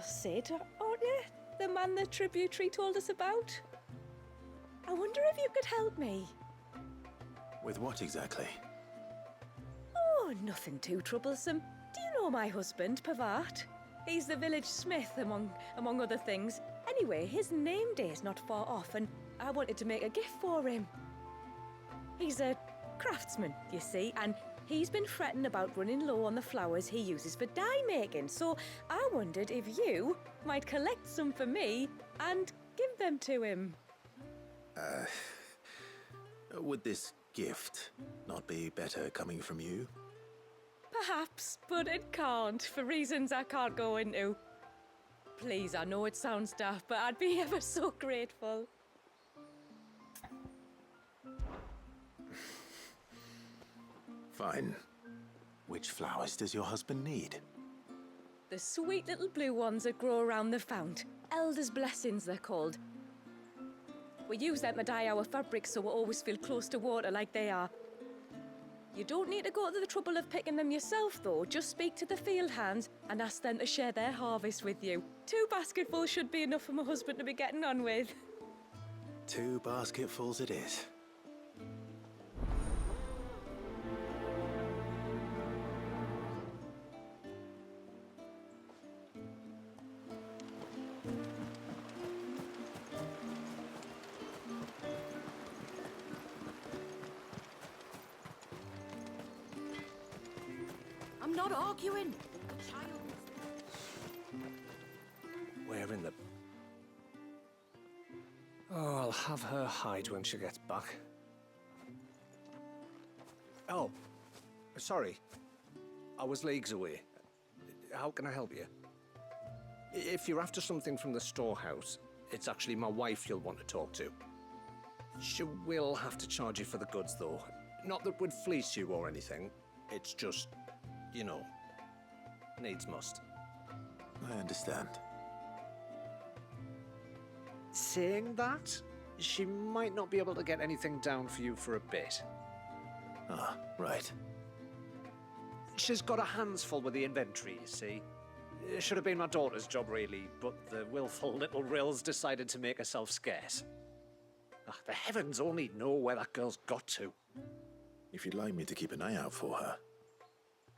Sid, aren't you? The man the tributary told us about? I wonder if you could help me. With what exactly? Oh, nothing too troublesome. Do you know my husband, Pavat? He's the village smith, among other things. Anyway, his name day's not far off, and I wanted to make a gift for him. He's a craftsman, you see, and he's been fretting about running low on the flowers he uses for dye making, so I wondered if you might collect some for me and give them to him. Would this gift not be better coming from you? Perhaps, but it can't, for reasons I can't go into. Please, I know it sounds daft, but I'd be ever so grateful. Fine. Which flowers does your husband need? The sweet little blue ones that grow around the fount. Elder's blessings, they're called. We use them to dye our fabrics so we always feel close to water like they are. You don't need to go to the trouble of picking them yourself, though. Just speak to the field hands and ask them to share their harvest with you. 2 basketfuls should be enough for my husband to be getting on with. 2 basketfuls it is. I'm not arguing. Child. Where in the... Oh, I'll have her hide when she gets back. Oh, sorry. I was leagues away. How can I help you? If you're after something from the storehouse, it's actually my wife you'll want to talk to. She will have to charge you for the goods, though. Not that we'd fleece you or anything. It's just, you know, needs must. I understand. Saying that, she might not be able to get anything down for you for a bit. Ah, right. She's got her hands full with the inventory, you see. It should have been my daughter's job, really, but the willful little rills decided to make herself scarce. Ah, the heavens only know where that girl's got to. If you'd like me to keep an eye out for her.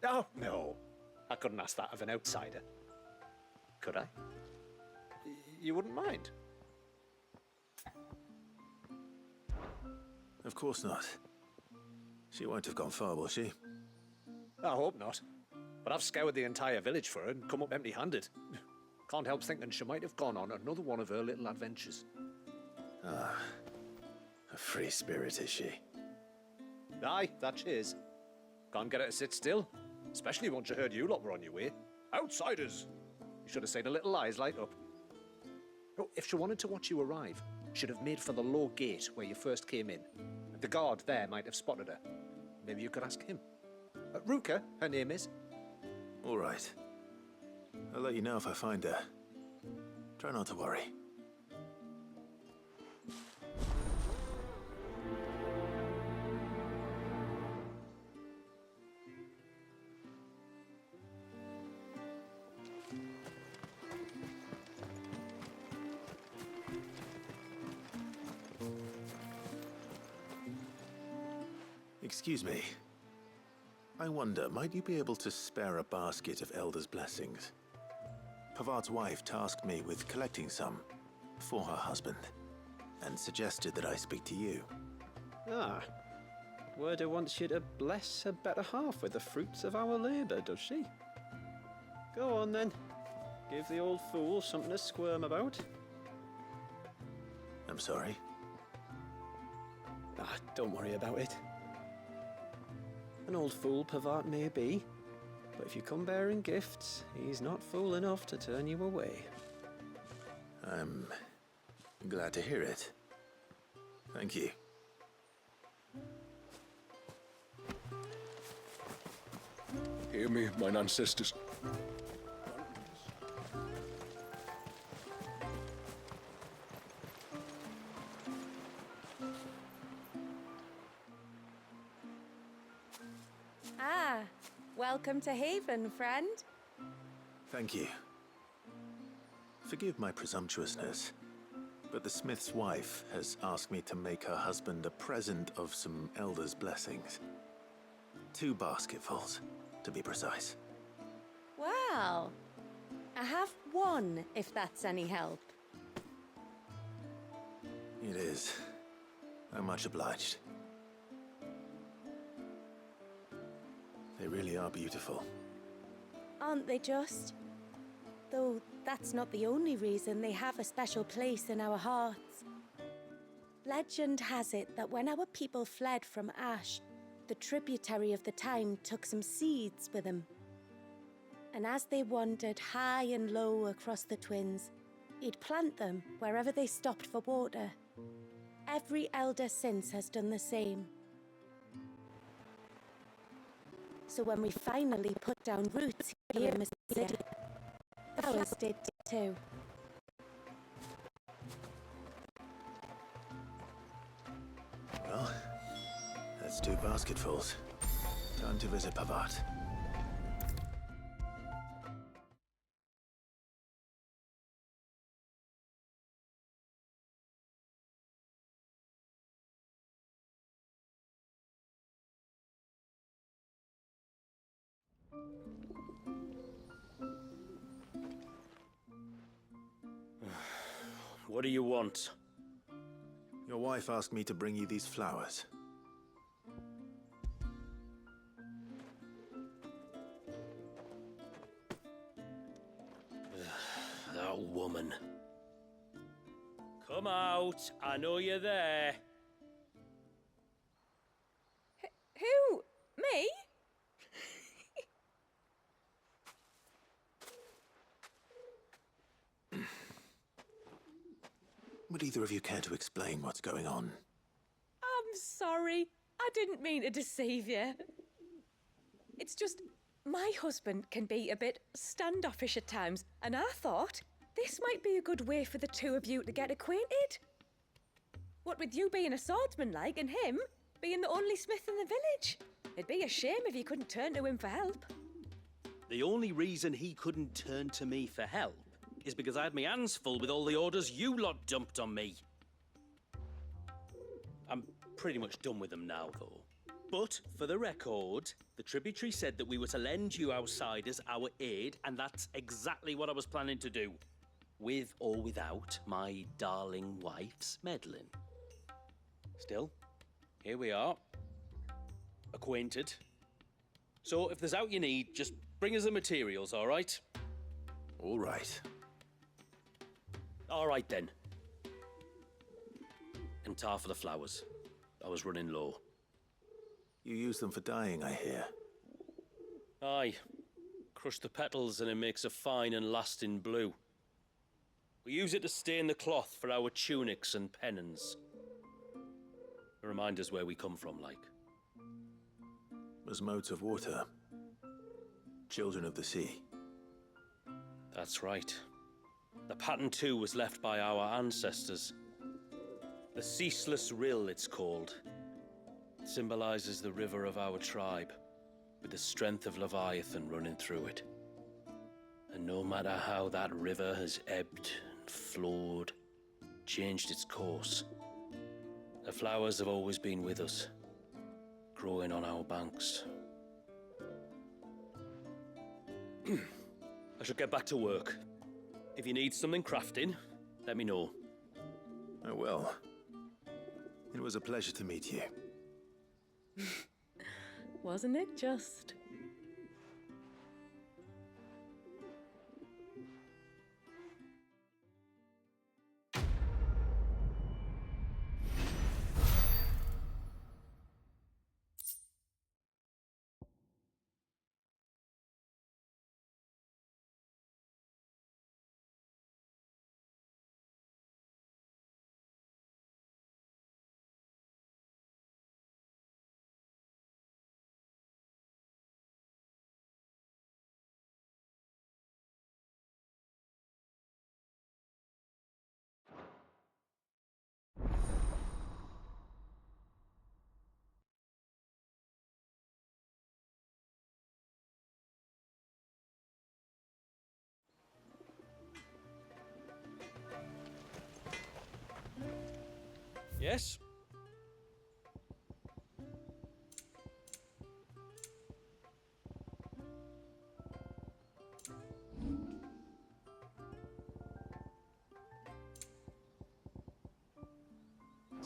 Oh, no. I couldn't ask that of an outsider. Could I? You wouldn't mind? Of course not. She won't have gone far, will she? I hope not. But I've scoured the entire village for her and come up empty-handed. Can't help thinking she might have gone on another one of her little adventures. Ah, a free spirit is she? Aye, that she is. Can't get her to sit still, especially once you heard you lot were on your way. Outsiders! You should have seen her little eyes light up. Oh, if she wanted to watch you arrive, she'd have made for the low gate where you first came in. The guard there might have spotted her. Maybe you could ask him. Ruka, her name is. All right. I'll let you know if I find her. Try not to worry. Excuse me. I wonder, might you be able to spare a basket of Elder's blessings? Pavart's wife tasked me with collecting some for her husband, and suggested that I speak to you. Ah, Werda wants you to bless her better half with the fruits of our labour, does she? Go on then. Give the old fool something to squirm about. I'm sorry. Ah, don't worry about it. An old fool Pavart may be, but if you come bearing gifts, he's not fool enough to turn you away. I'm glad to hear it. Thank you. Hear me, mine ancestors. Ah, welcome to Haven, friend. Thank you. Forgive my presumptuousness, but the smith's wife has asked me to make her husband a present of some elder's blessings. 2 basketfuls, to be precise. Well, I have one, if that's any help. It is. I'm much obliged. They really are beautiful. Aren't they just? Though that's not the only reason they have a special place in our hearts. Legend has it that when our people fled from Ash, the tributary of the Tyne took some seeds with them. And as they wandered high and low across the Twins, he'd plant them wherever they stopped for water. Every elder since has done the same. So when we finally put down roots here in the city, flowers did too. Well, that's 2 basketfuls. Time to visit Pavat. What do you want? Your wife asked me to bring you these flowers. That woman. Come out. I know you're there. Who? Me? Would either of you care to explain what's going on? I'm sorry. I didn't mean to deceive you. It's just, my husband can be a bit standoffish at times, and I thought this might be a good way for the 2 of you to get acquainted. What with you being a swordsman like, and him being the only smith in the village. It'd be a shame if you couldn't turn to him for help. The only reason he couldn't turn to me for help is because I had my hands full with all the orders you lot dumped on me. I'm pretty much done with them now, though. But, for the record, the tributary said that we were to lend you outsiders our aid, and that's exactly what I was planning to do. With or without my darling wife's meddling. Still, here we are. Acquainted. So, if there's out you need, just bring us the materials, all right? All right. All right, then. And tar for the flowers. I was running low. You use them for dyeing, I hear. Aye. Crush the petals and it makes a fine and lasting blue. We use it to stain the cloth for our tunics and pennons. To remind us where we come from, like. As modes of water. Children of the sea. That's right. The pattern, too, was left by our ancestors. The Ceaseless Rill, it's called. It symbolizes the river of our tribe, with the strength of Leviathan running through it. And no matter how that river has ebbed and flowed, changed its course, the flowers have always been with us, growing on our banks. I should get back to work. If you need something crafting, let me know. Oh, well. It was a pleasure to meet you. Wasn't it just? Yes?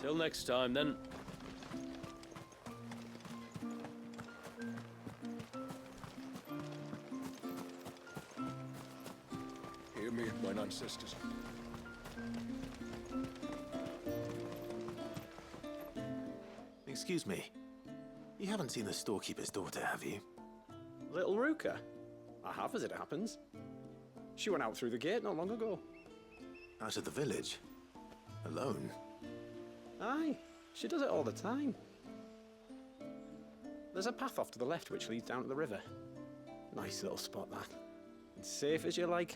Till next time, then. Hear me, mine ancestors. Excuse me. You haven't seen the storekeeper's daughter, have you? Little Ruka? I have, as it happens. She went out through the gate not long ago. Out of the village? Alone? Aye, she does it all the time. There's a path off to the left which leads down to the river. Nice little spot, that. And safe as you like.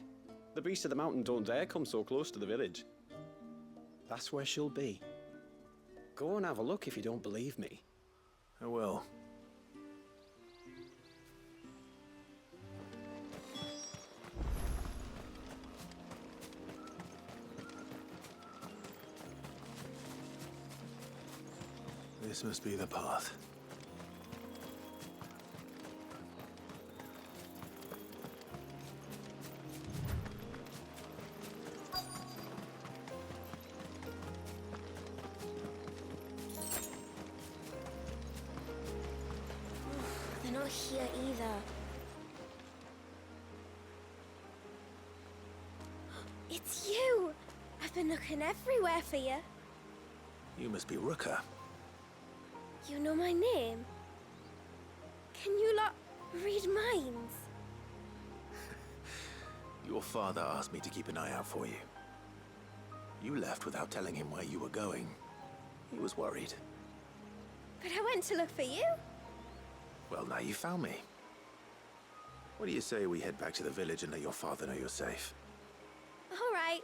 The beasts of the mountain don't dare come so close to the village. That's where she'll be. Go and have a look if you don't believe me. I will. This must be the path. They're not here either. It's you! I've been looking everywhere for you. You must be Ruka. You know my name? Can you lot read minds? Your father asked me to keep an eye out for you. You left without telling him where you were going. He was worried. But I went to look for you. Well, now you found me. What do you say we head back to the village and let your father know you're safe? All right.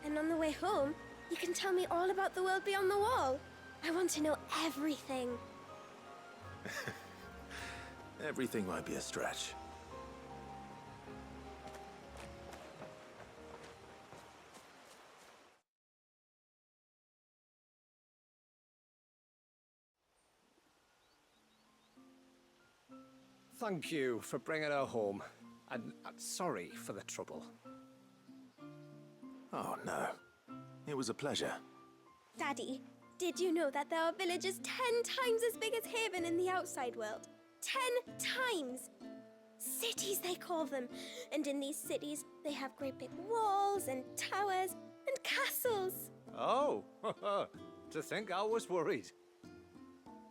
And on the way home, you can tell me all about the world beyond the wall. I want to know everything. Everything might be a stretch. Thank you for bringing her home. And sorry for the trouble. Oh, no. It was a pleasure. Daddy, did you know that there are villages 10 times as big as Haven in the outside world? 10 times! Cities, they call them. And in these cities, they have great big walls and towers and castles. Oh, to think I was worried.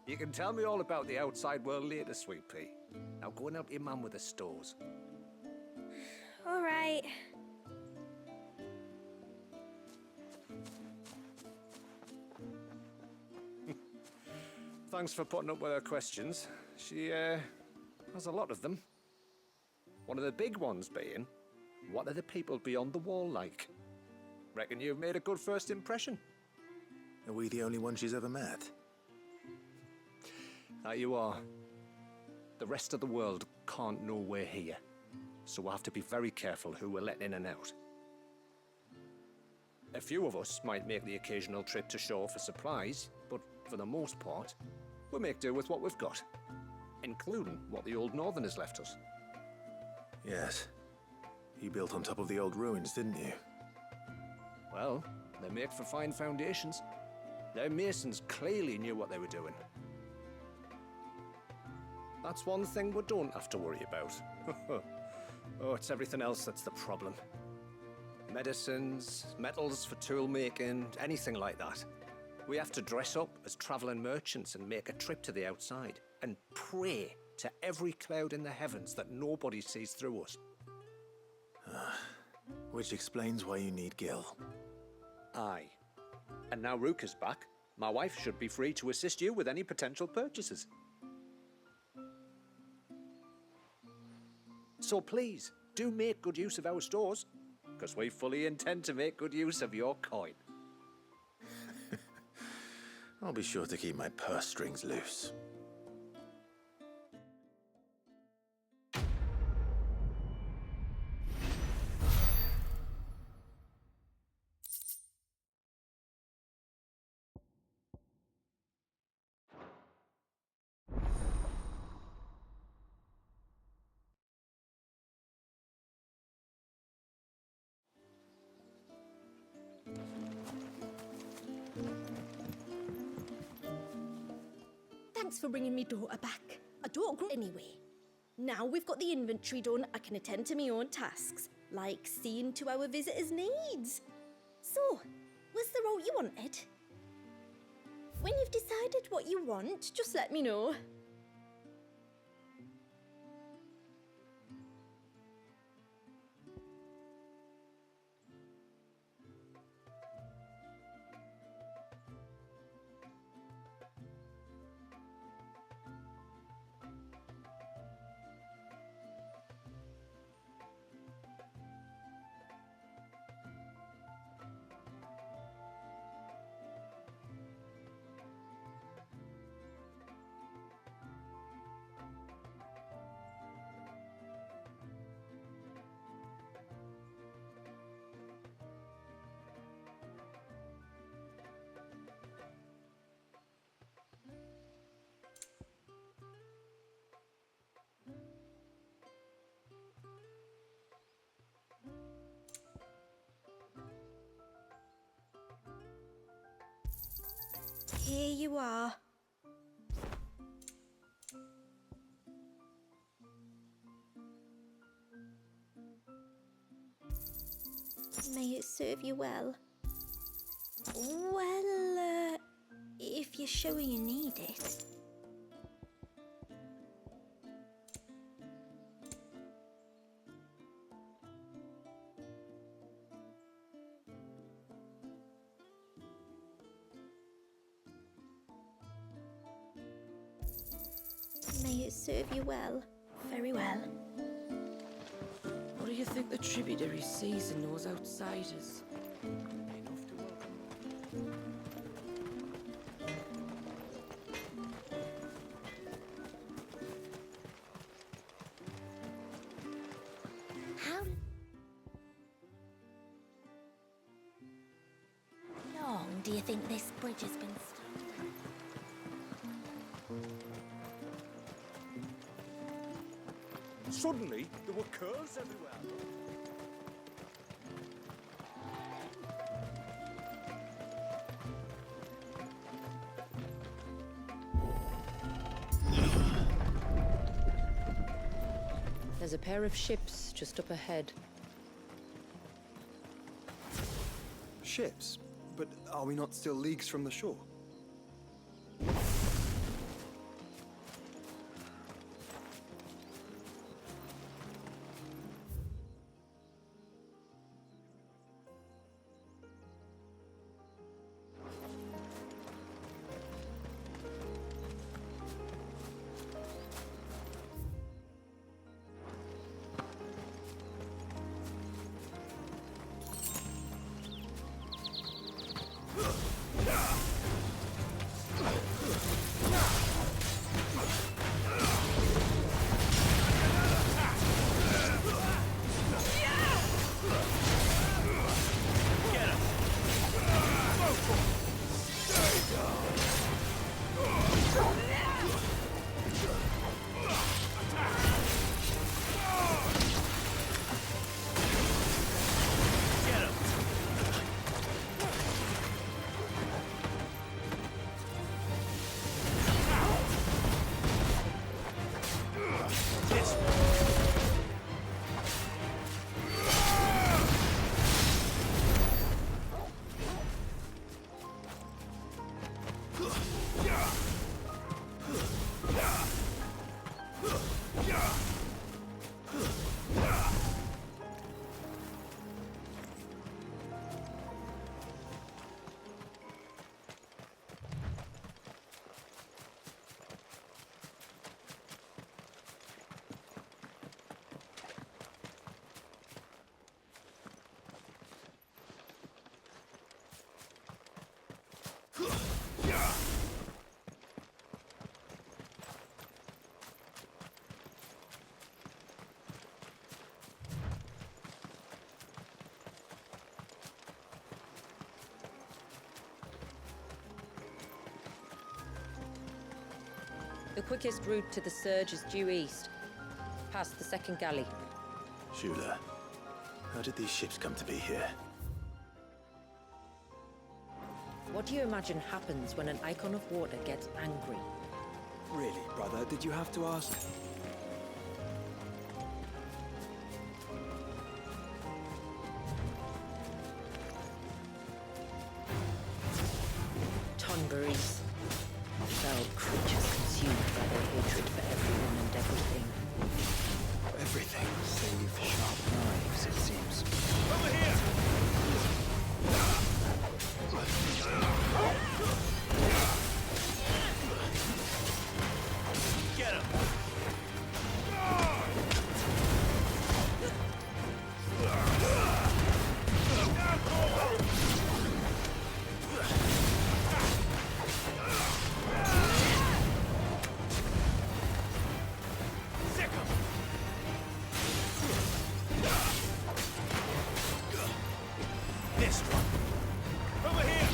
You can tell me all about the outside world later, Sweet Pea. Now go and help your mum with the stores. All right. Thanks for putting up with her questions. She, has a lot of them. One of the big ones being, what are the people beyond the wall like? Reckon you've made a good first impression. Are we the only one she's ever met? That you are. The rest of the world can't know we're here, so we'll have to be very careful who we're letting in and out. A few of us might make the occasional trip to shore for supplies, but for the most part, we'll make do with what we've got, including what the old Northerners left us. Yes. You built on top of the old ruins, didn't you? Well, they make for fine foundations. Their masons clearly knew what they were doing. That's one thing we don't have to worry about. Oh, it's everything else that's the problem. Medicines, metals for tool making, anything like that. We have to dress up as traveling merchants and make a trip to the outside and pray to every cloud in the heavens that nobody sees through us. Which explains why you need Gil. Aye. And now Ruka's back, my wife should be free to assist you with any potential purchases. So please, do make good use of our stores, because we fully intend to make good use of your coin. I'll be sure to keep my purse strings loose. Thanks for bringing me daughter back. I don't grow anyway. Now we've got the inventory done, I can attend to my own tasks, like seeing to our visitors' needs. So, was the route you wanted? When you've decided what you want, just let me know. Here you are. May it serve you well. Well, if you're sure you need it. May it serve you well. Very well. What do you think the tributary sees in those outsiders? Enough to welcome. How long do you think this bridge has been stuck? Suddenly, there were curves everywhere. There's a pair of ships just up ahead. Ships? But are we not still leagues from the shore? The quickest route to the surge is due east, past the second galley. Shula, how did these ships come to be here? What do you imagine happens when an Eikon of water gets angry? Really, brother, did you have to ask? Tonberries. Fell creatures consumed by their hatred for everyone and everything. Everything save sharp knives, it seems. Over here! Get him! Sick him! This one! Over here!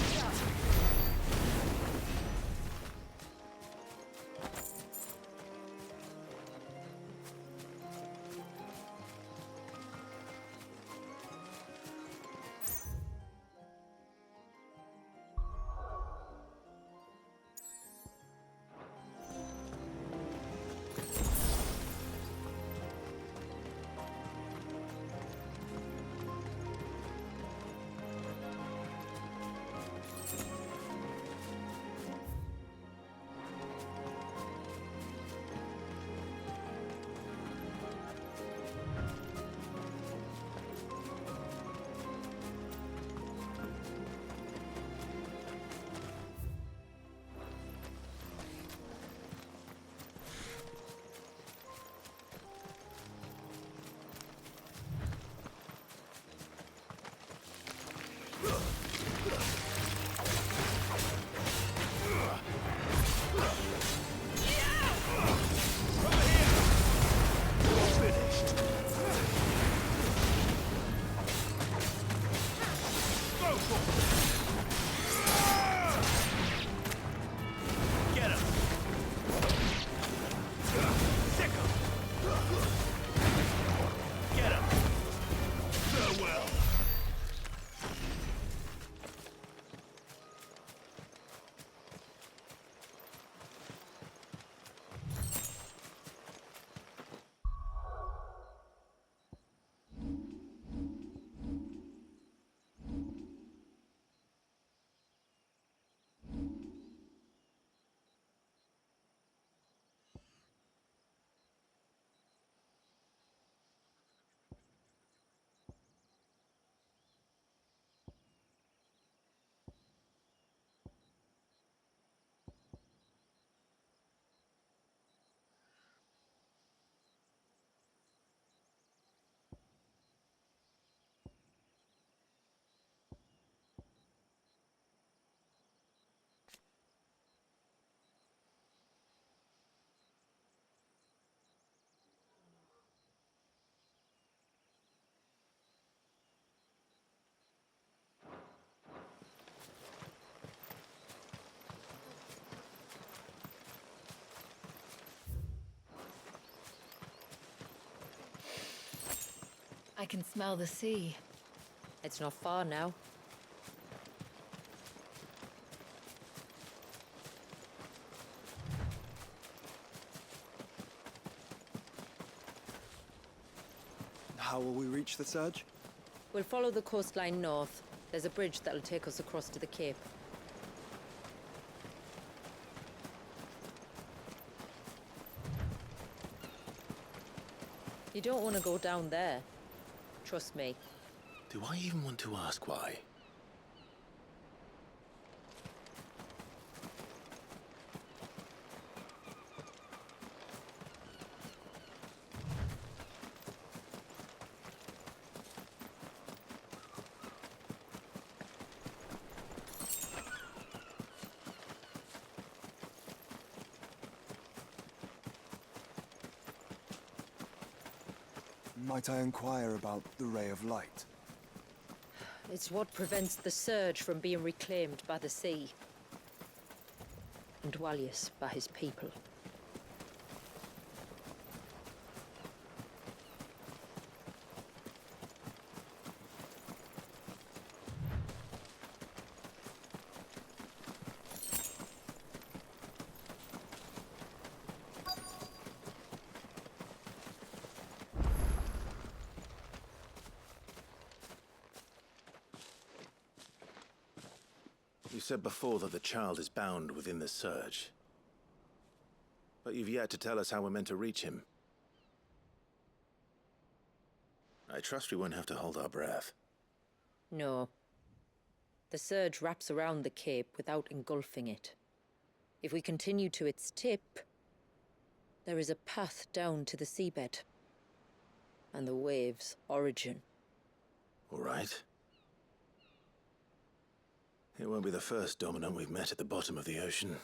Get him! Sick him! Get him! Farewell! I can smell the sea. It's not far now. How will we reach the surge? We'll follow the coastline north. There's a bridge that'll take us across to the cape. You don't want to go down there. Trust me. Do I even want to ask why? Might I inquire about the ray of light? It's what prevents the surge from being reclaimed by the sea. And Dwalius by his people. You said before that the child is bound within the surge. But you've yet to tell us how we're meant to reach him. I trust we won't have to hold our breath. No. The surge wraps around the cape without engulfing it. If we continue to its tip, there is a path down to the seabed. And the wave's origin. All right. It won't be the first dominant we've met at the bottom of the ocean.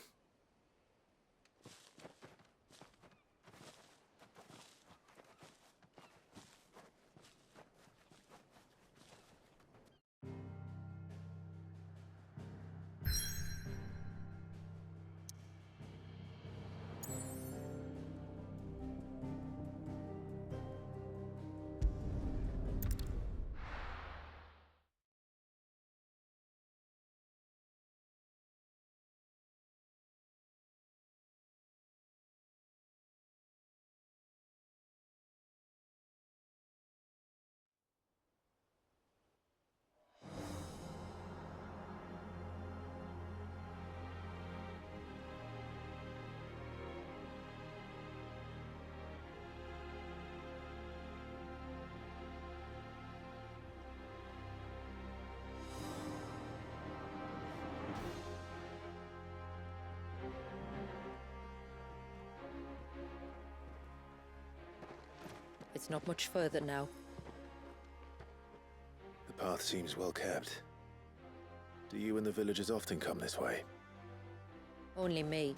It's not much further now. The path seems well kept. Do you and the villagers often come this way? Only me.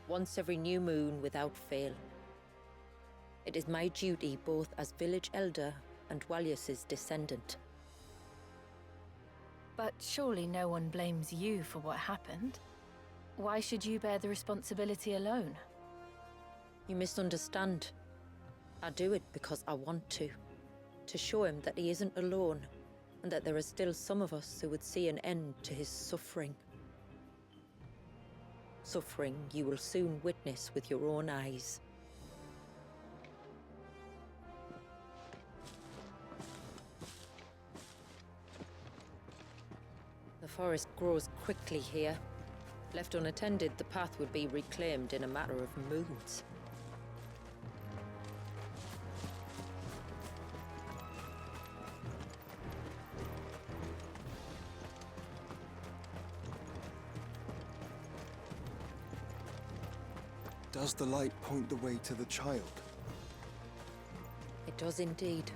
Once every new moon without fail. It is my duty both as village elder and Walius's descendant. But surely no one blames you for what happened. Why should you bear the responsibility alone? You misunderstand. I do it because I want to. To show him that he isn't alone, and that there are still some of us who would see an end to his suffering. Suffering you will soon witness with your own eyes. The forest grows quickly here. Left unattended, the path would be reclaimed in a matter of moons. Does the light point the way to the child? It does indeed.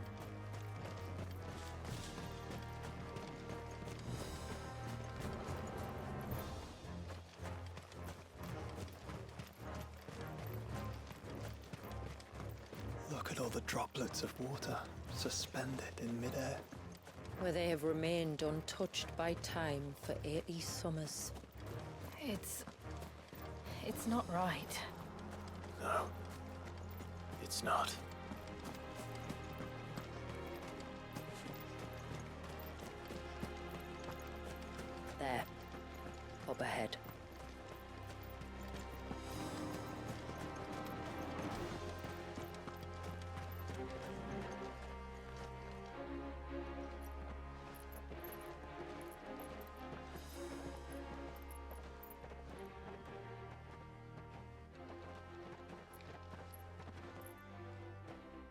Look at all the droplets of water suspended in midair. Where they have remained untouched by time for 80 summers. It's not right. No. It's not. There. Up ahead.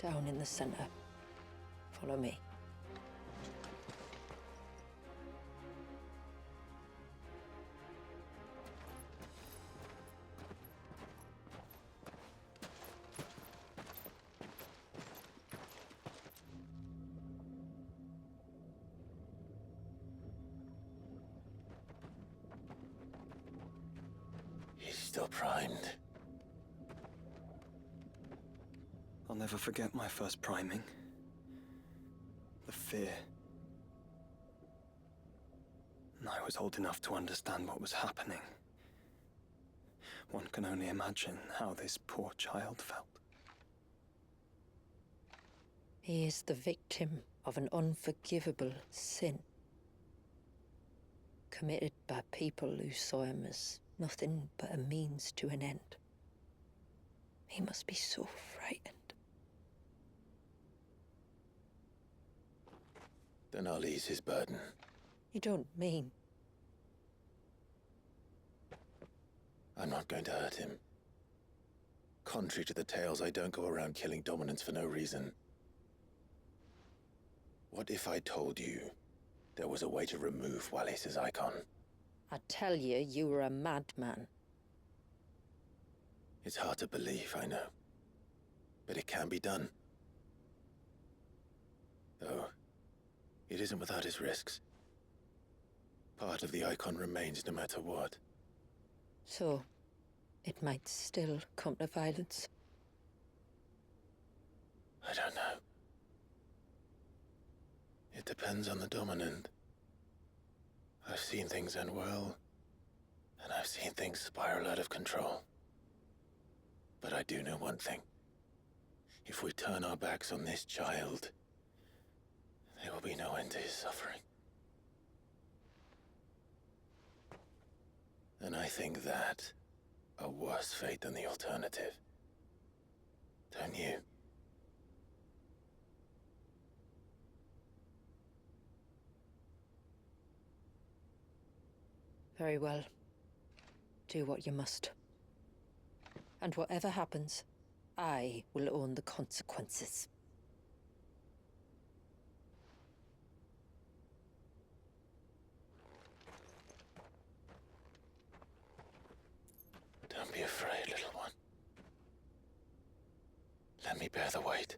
Down in the center. Follow me. He's still primed. I'll never forget my first priming. The fear. And I was old enough to understand what was happening. One can only imagine how this poor child felt. He is the victim of an unforgivable sin. Committed by people who saw him as nothing but a means to an end. He must be so frightened. Then I'll ease his burden. You don't mean? I'm not going to hurt him. Contrary to the tales, I don't go around killing dominants for no reason. What if I told you there was a way to remove Wallis's Eikon? I tell you, you were a madman. It's hard to believe, I know. But it can be done. Though, it isn't without its risks. Part of the Eikon remains no matter what. So, it might still come to violence. I don't know. It depends on the dominant. I've seen things end well, and I've seen things spiral out of control. But I do know one thing. If we turn our backs on this child, there will be no end to his suffering. And I think that a worse fate than the alternative. Don't you? Very well. Do what you must. And whatever happens, I will own the consequences. Don't be afraid, little one. Let me bear the weight.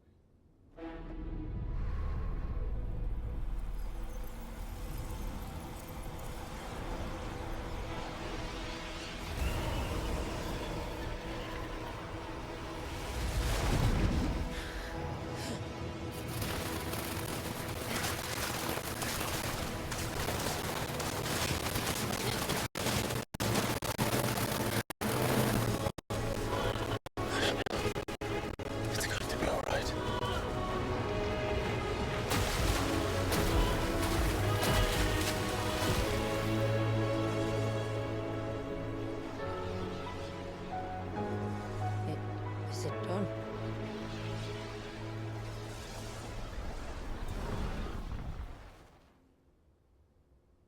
It's going to be all right. Is it done?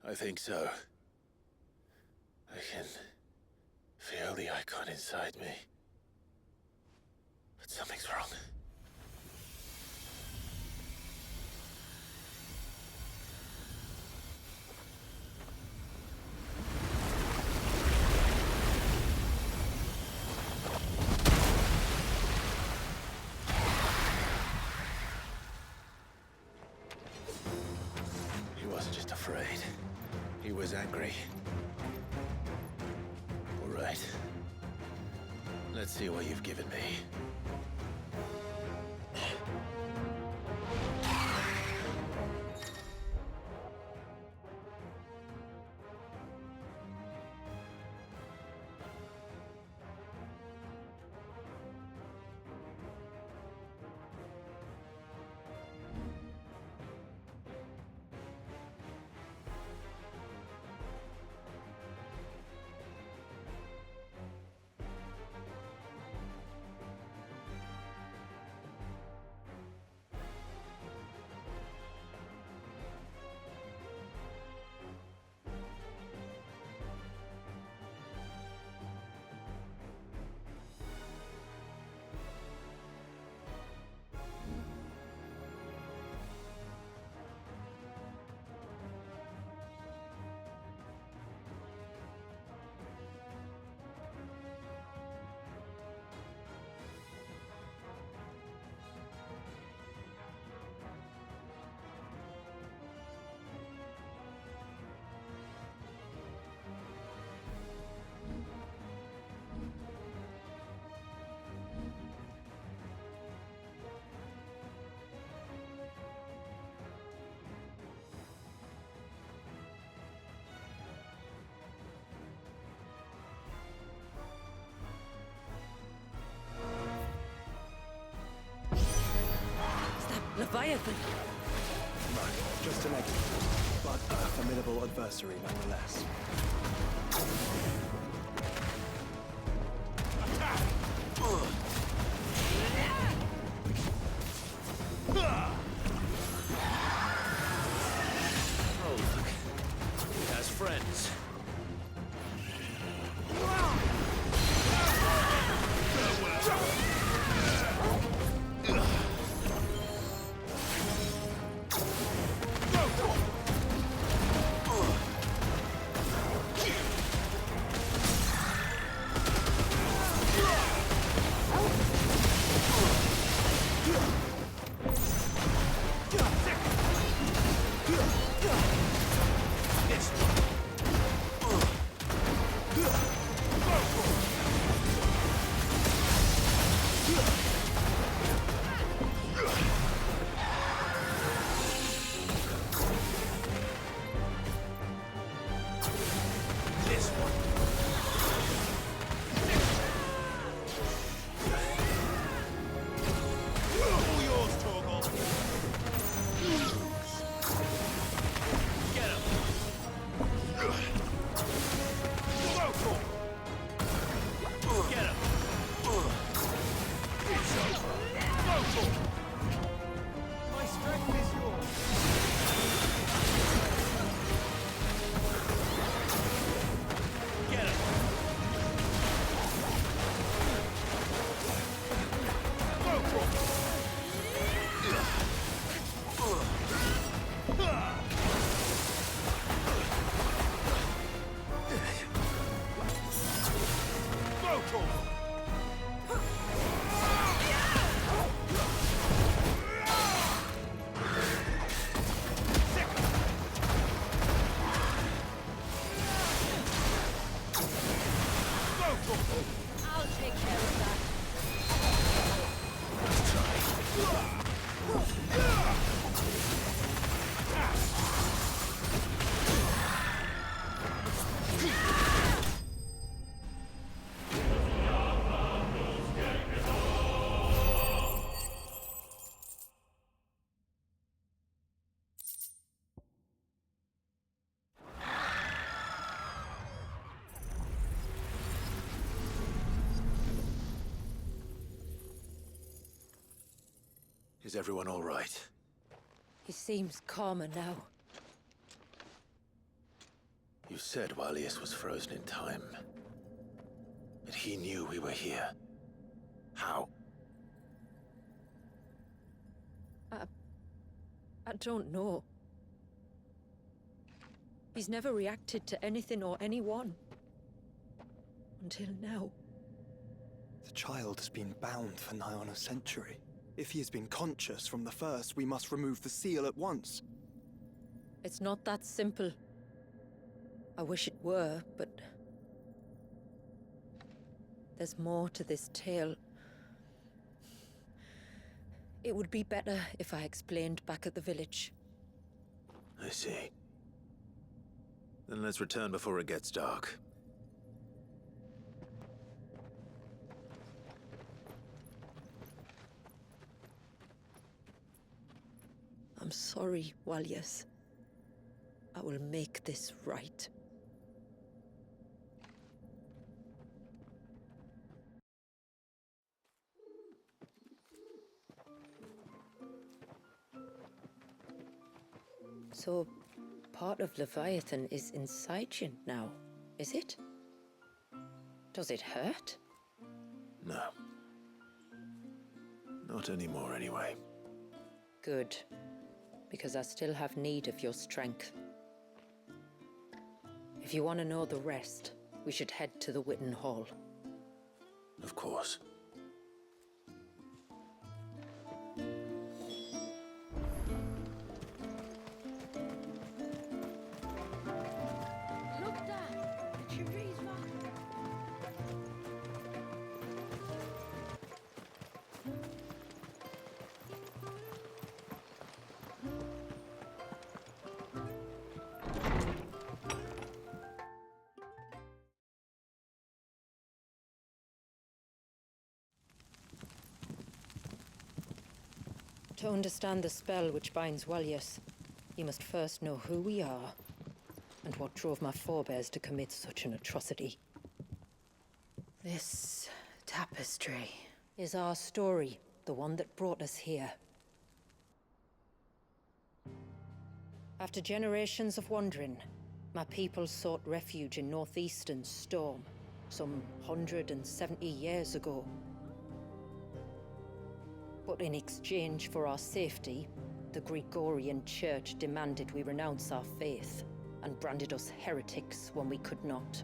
I think so. I can feel the Eikon inside me. But something's wrong. He wasn't just afraid. He was angry. All right. Let's see what you've given me. Leviathan! Right, just a negative, but a formidable adversary nonetheless. Oh, look. He has friends. I'll take care of that. Is everyone all right? He seems calmer now. You said Walius was frozen in time. But he knew we were here. How? I don't know. He's never reacted to anything or anyone. Until now. The child has been bound for nigh on a century. If he has been conscious from the first, we must remove the seal at once. It's not that simple. I wish it were, but... there's more to this tale. It would be better if I explained back at the village. I see. Then let's return before it gets dark. I'm sorry, Walius. I will make this right. So, part of Leviathan is inside you now, is it? Does it hurt? No. Not anymore, anyway. Good. Because I still have need of your strength. If you want to know the rest, we should head to the Witten Hall. Of course. Look, Dad! The tree's rock. To understand the spell which binds Walius, you must first know who we are, and what drove my forebears to commit such an atrocity. This tapestry is our story, the one that brought us here. After generations of wandering, my people sought refuge in northeastern Storm, some 170 years ago. But in exchange for our safety, the Gregorian Church demanded we renounce our faith, and branded us heretics when we could not.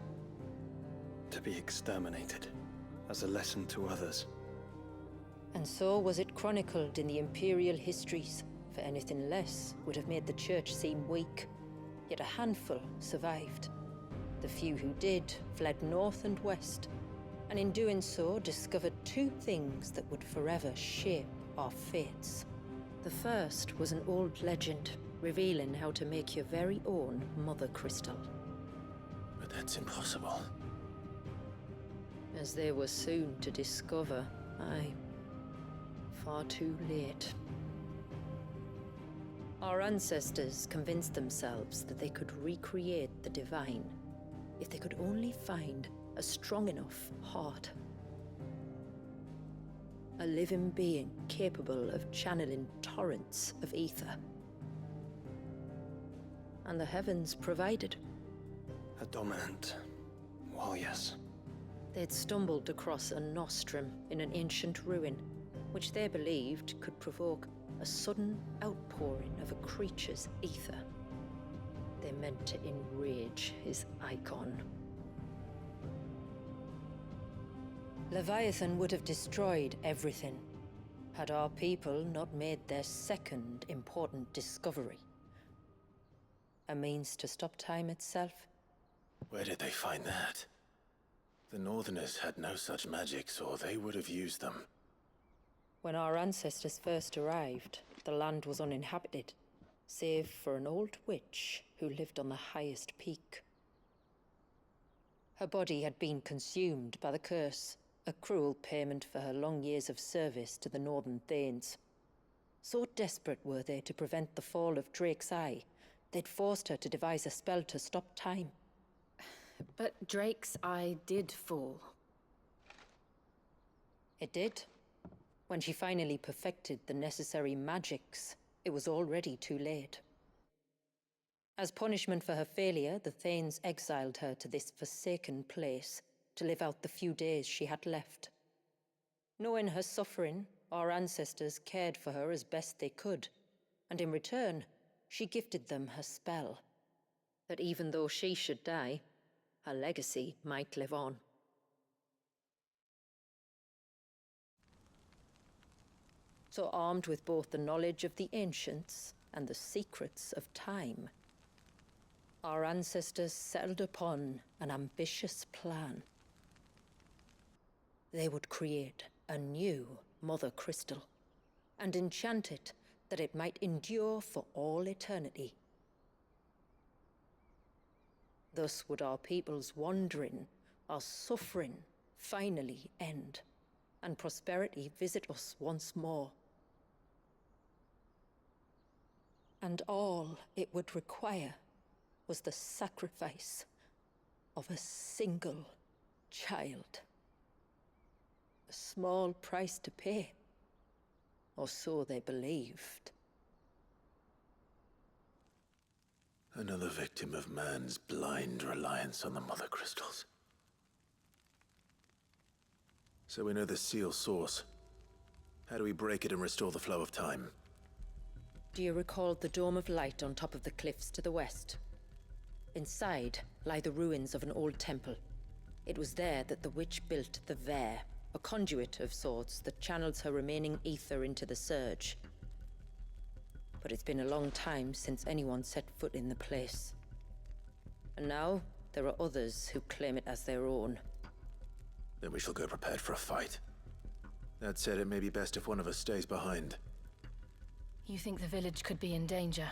To be exterminated, as a lesson to others. And so was it chronicled in the Imperial histories, for anything less would have made the Church seem weak. Yet a handful survived. The few who did fled north and west, and in doing so discovered two things that would forever shape our fates. The first was an old legend, revealing how to make your very own Mother Crystal. But that's impossible. As they were soon to discover, aye, far too late. Our ancestors convinced themselves that they could recreate the divine if they could only find a strong enough heart. A living being capable of channeling torrents of ether. And the heavens provided. A dominant Walius. They'd stumbled across a nostrum in an ancient ruin, which they believed could provoke a sudden outpouring of a creature's ether. They meant to enrage his Eikon. Leviathan would have destroyed everything, had our people not made their second important discovery. A means to stop time itself. Where did they find that? The Northerners had no such magics, or they would have used them. When our ancestors first arrived, the land was uninhabited, save for an old witch who lived on the highest peak. Her body had been consumed by the curse, a cruel payment for her long years of service to the Northern Thanes. So desperate were they to prevent the fall of Drake's Eye, they'd forced her to devise a spell to stop time. But Drake's Eye did fall. It did. When she finally perfected the necessary magics, it was already too late. As punishment for her failure, the Thanes exiled her to this forsaken place to live out the few days she had left. Knowing her suffering, our ancestors cared for her as best they could, and in return, she gifted them her spell, that even though she should die, her legacy might live on. So armed with both the knowledge of the ancients and the secrets of time, our ancestors settled upon an ambitious plan. They would create a new Mother Crystal, and enchant it that it might endure for all eternity. Thus would our people's wandering, our suffering, finally end, and prosperity visit us once more. And all it would require was the sacrifice of a single child. A small price to pay, or so they believed. Another victim of man's blind reliance on the Mother Crystals. So we know the seal's source. How do we break it and restore the flow of time? Do you recall the dome of light on top of the cliffs to the west? Inside lie the ruins of an old temple. It was there that the witch built the Vare, a conduit of sorts that channels her remaining ether into the surge. But it's been a long time since anyone set foot in the place. And now, there are others who claim it as their own. Then we shall go prepared for a fight. That said, it may be best if one of us stays behind. You think the village could be in danger?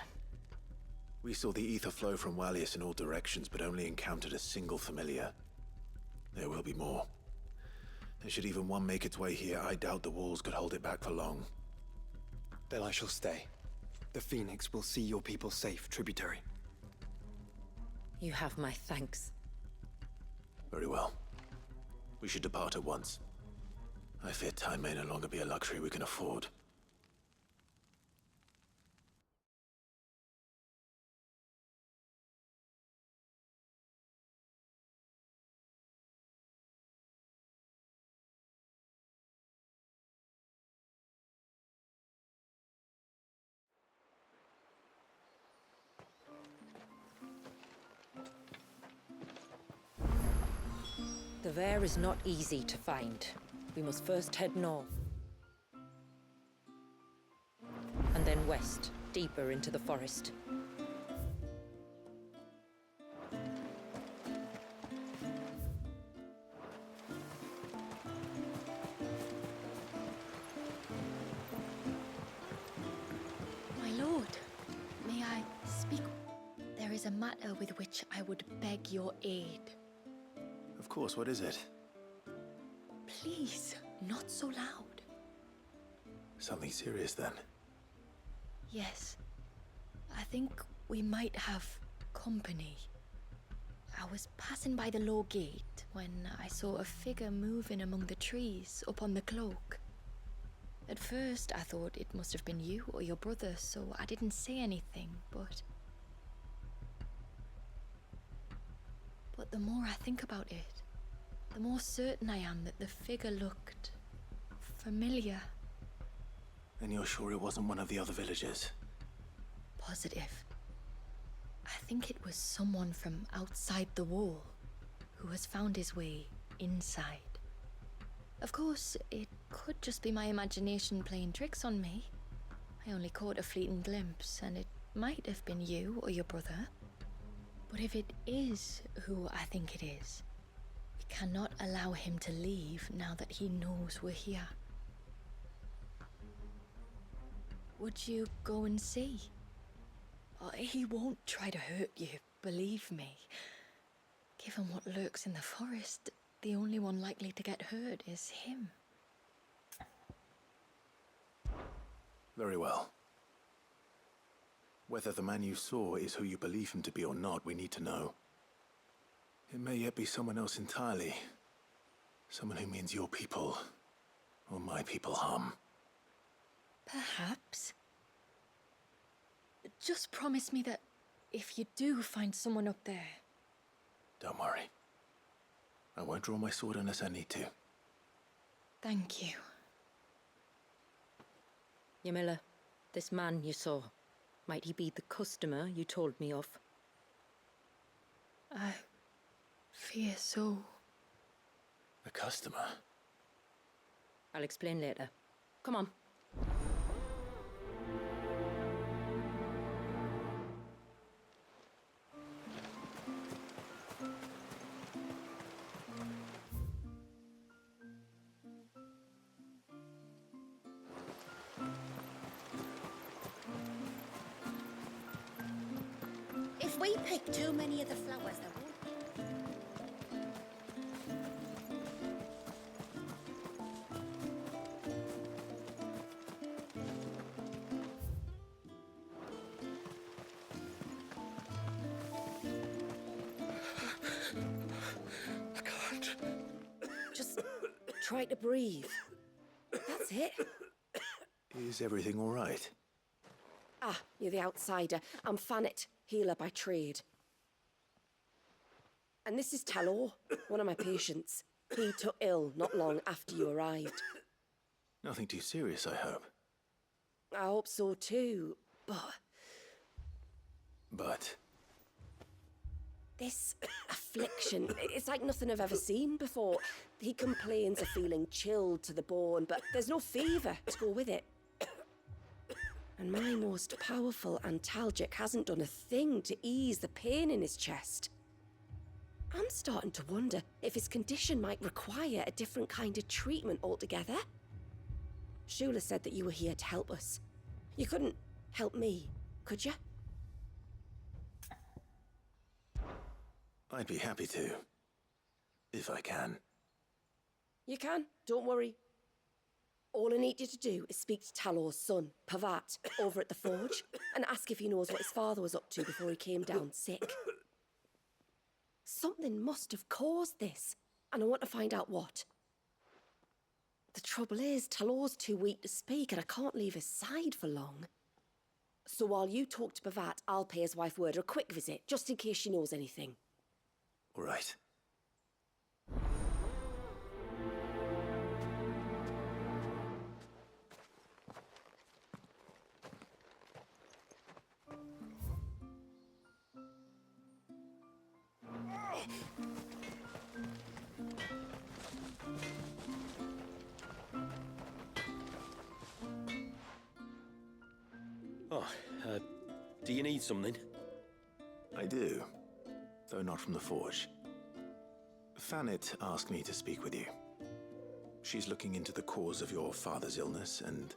We saw the ether flow from Wallius in all directions, but only encountered a single familiar. There will be more. And should even one make its way here, I doubt the walls could hold it back for long. Then I shall stay. The Phoenix will see your people safe, tributary. You have my thanks. Very well. We should depart at once. I fear time may no longer be a luxury we can afford. The Vare is not easy to find. We must first head north. And then west, deeper into the forest. My lord, may I speak? There is a matter with which I would beg your aid. Of course, what is it? Please, not so loud. Something serious then? Yes. I think we might have company. I was passing by the low gate when I saw a figure moving among the trees up on the cloak. At first, I thought it must have been you or your brother, so I didn't say anything, but the more I think about it, the more certain I am that the figure looked familiar. And you're sure it wasn't one of the other villagers? Positive. I think it was someone from outside the wall who has found his way inside. Of course, it could just be my imagination playing tricks on me. I only caught a fleeting glimpse, and it might have been you or your brother. But if it is who I think it is, we cannot allow him to leave now that he knows we're here. Would you go and see? Oh, he won't try to hurt you, believe me. Given what lurks in the forest, the only one likely to get hurt is him. Very well. Whether the man you saw is who you believe him to be or not, we need to know. It may yet be someone else entirely. Someone who means your people, or my people, harm. Perhaps. Just promise me that if you do find someone up there... Don't worry. I won't draw my sword unless I need to. Thank you. Ymilla, this man you saw, might he be the customer you told me of? I fear so. The customer? I'll explain later. Come on. If we pick too many of the flowers, there won't be. I can't. Just try to breathe. That's it. Is everything all right? Ah, you're the outsider. I'm Fannet, healer by trade. And this is Talor, one of my patients. He took ill not long after you arrived. Nothing too serious, I hope. I hope so too, but But this affliction, it's like nothing I've ever seen before. He complains of feeling chilled to the bone, but there's no fever to go with it. And my most powerful antalgic hasn't done a thing to ease the pain in his chest. I'm starting to wonder if his condition might require a different kind of treatment altogether. Shula said that you were here to help us. You couldn't help me, could you? I'd be happy to. If I can. You can, don't worry. All I need you to do is speak to Talor's son, Pavat, over at the forge, and ask if he knows what his father was up to before he came down sick. Something must have caused this, and I want to find out what. The trouble is, Talor's too weak to speak, and I can't leave his side for long. So while you talk to Pavat, I'll pay his wife word a quick visit, just in case she knows anything. All right. Oh, do you need something? I do, though not from the forge. Fannet asked me to speak with you. She's looking into the cause of your father's illness and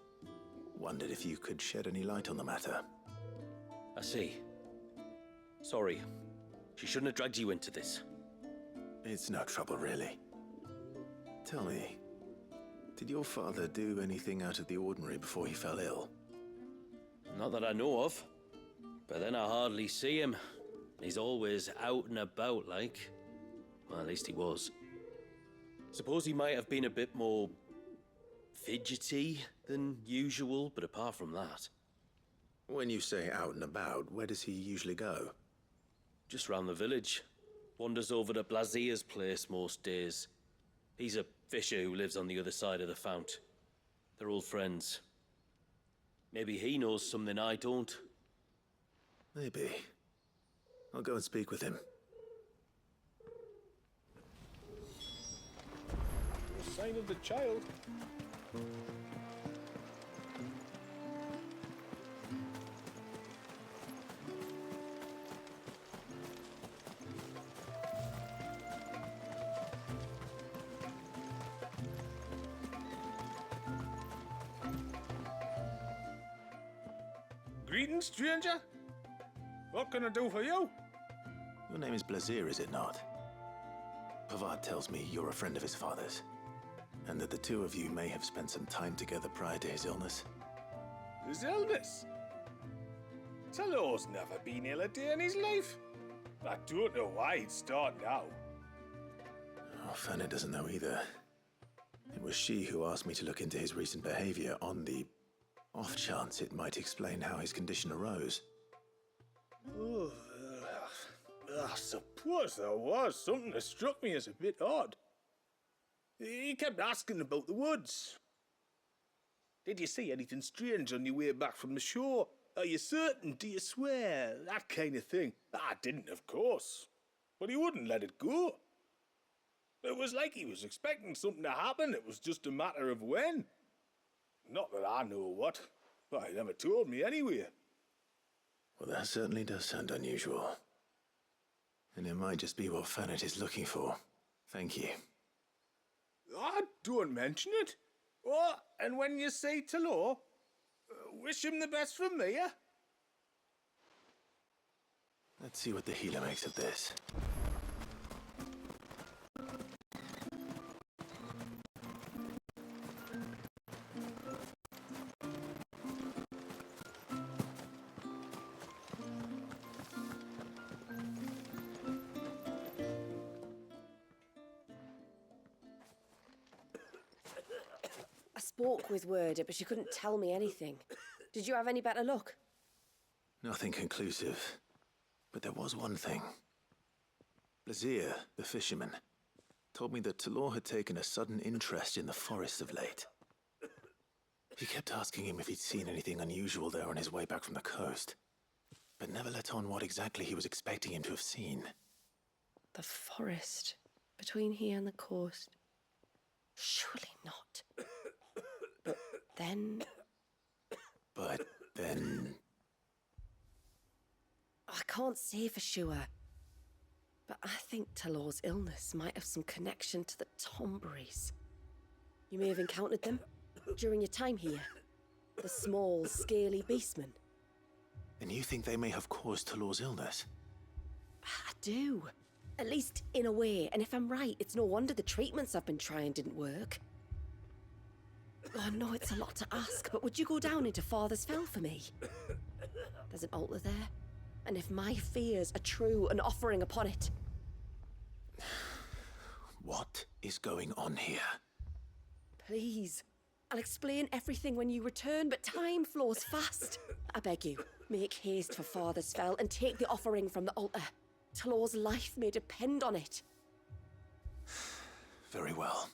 wondered if you could shed any light on the matter. I see. Sorry. She shouldn't have dragged you into this. It's no trouble, really. Tell me, did your father do anything out of the ordinary before he fell ill? Not that I know of. But then I hardly see him. He's always out and about, like. Well, at least he was. Suppose he might have been a bit more fidgety than usual, but apart from that. When you say out and about, where does he usually go? Just round the village. Wanders over to Blazier's place most days. He's a fisher who lives on the other side of the fount. They're old friends. Maybe he knows something I don't. Maybe. I'll go and speak with him. sign of the child. Greetings, stranger. What can I do for you? Your name is Blazir, is it not? Pavard tells me you're a friend of his father's, and that the two of you may have spent some time together prior to his illness. His illness? Talor's never been ill a day in his life. I don't know why he'd start now. Oh, Fanny doesn't know either. It was she who asked me to look into his recent behavior on the off chance it might explain how his condition arose. Oh, I suppose there was something that struck me as a bit odd. He kept asking about the woods. Did you see anything strange on your way back from the shore? Are you certain? Do you swear? That kind of thing. I didn't, of course. But he wouldn't let it go. It was like he was expecting something to happen. It was just a matter of when. Not that I know what. Well, he never told me anyway. Well, that certainly does sound unusual. And it might just be what Fanet is looking for. Thank you. I don't mention it. Oh, and when you say Talor, wish him the best from me, yeah? Let's see what the healer makes of this. I spoke with Werder, but she couldn't tell me anything. Did you have any better luck? Nothing conclusive. But there was one thing. Blazir, the fisherman, told me that Talor had taken a sudden interest in the forest of late. He kept asking him if he'd seen anything unusual there on his way back from the coast, but never let on what exactly he was expecting him to have seen. The forest between here and the coast. Surely not. But then... I can't say for sure. But I think Talor's illness might have some connection to the Tonberries. You may have encountered them during your time here. The small, scaly beastmen. And you think they may have caused Talor's illness? I do. At least in a way. And if I'm right, it's no wonder the treatments I've been trying didn't work. Oh, I know it's a lot to ask, but would you go down into Father's Fell for me? There's an altar there. And if my fears are true, an offering upon it. What is going on here? Please. I'll explain everything when you return, but time flows fast. I beg you, make haste for Father's Fell and take the offering from the altar. Talor's life may depend on it. Very well.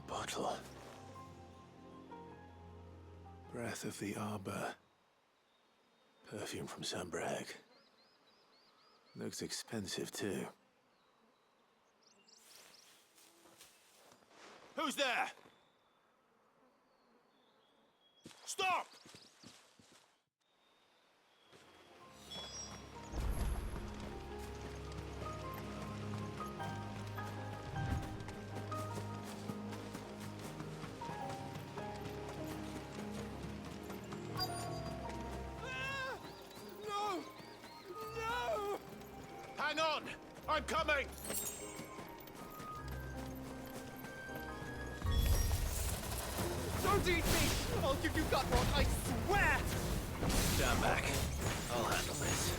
Bottle. Breath of the Arbor. Perfume from Sambrag. Looks expensive, too. Who's there? Stop! I'm coming! Don't eat me! I'll give you gut rot, I swear! Stand back. I'll handle this.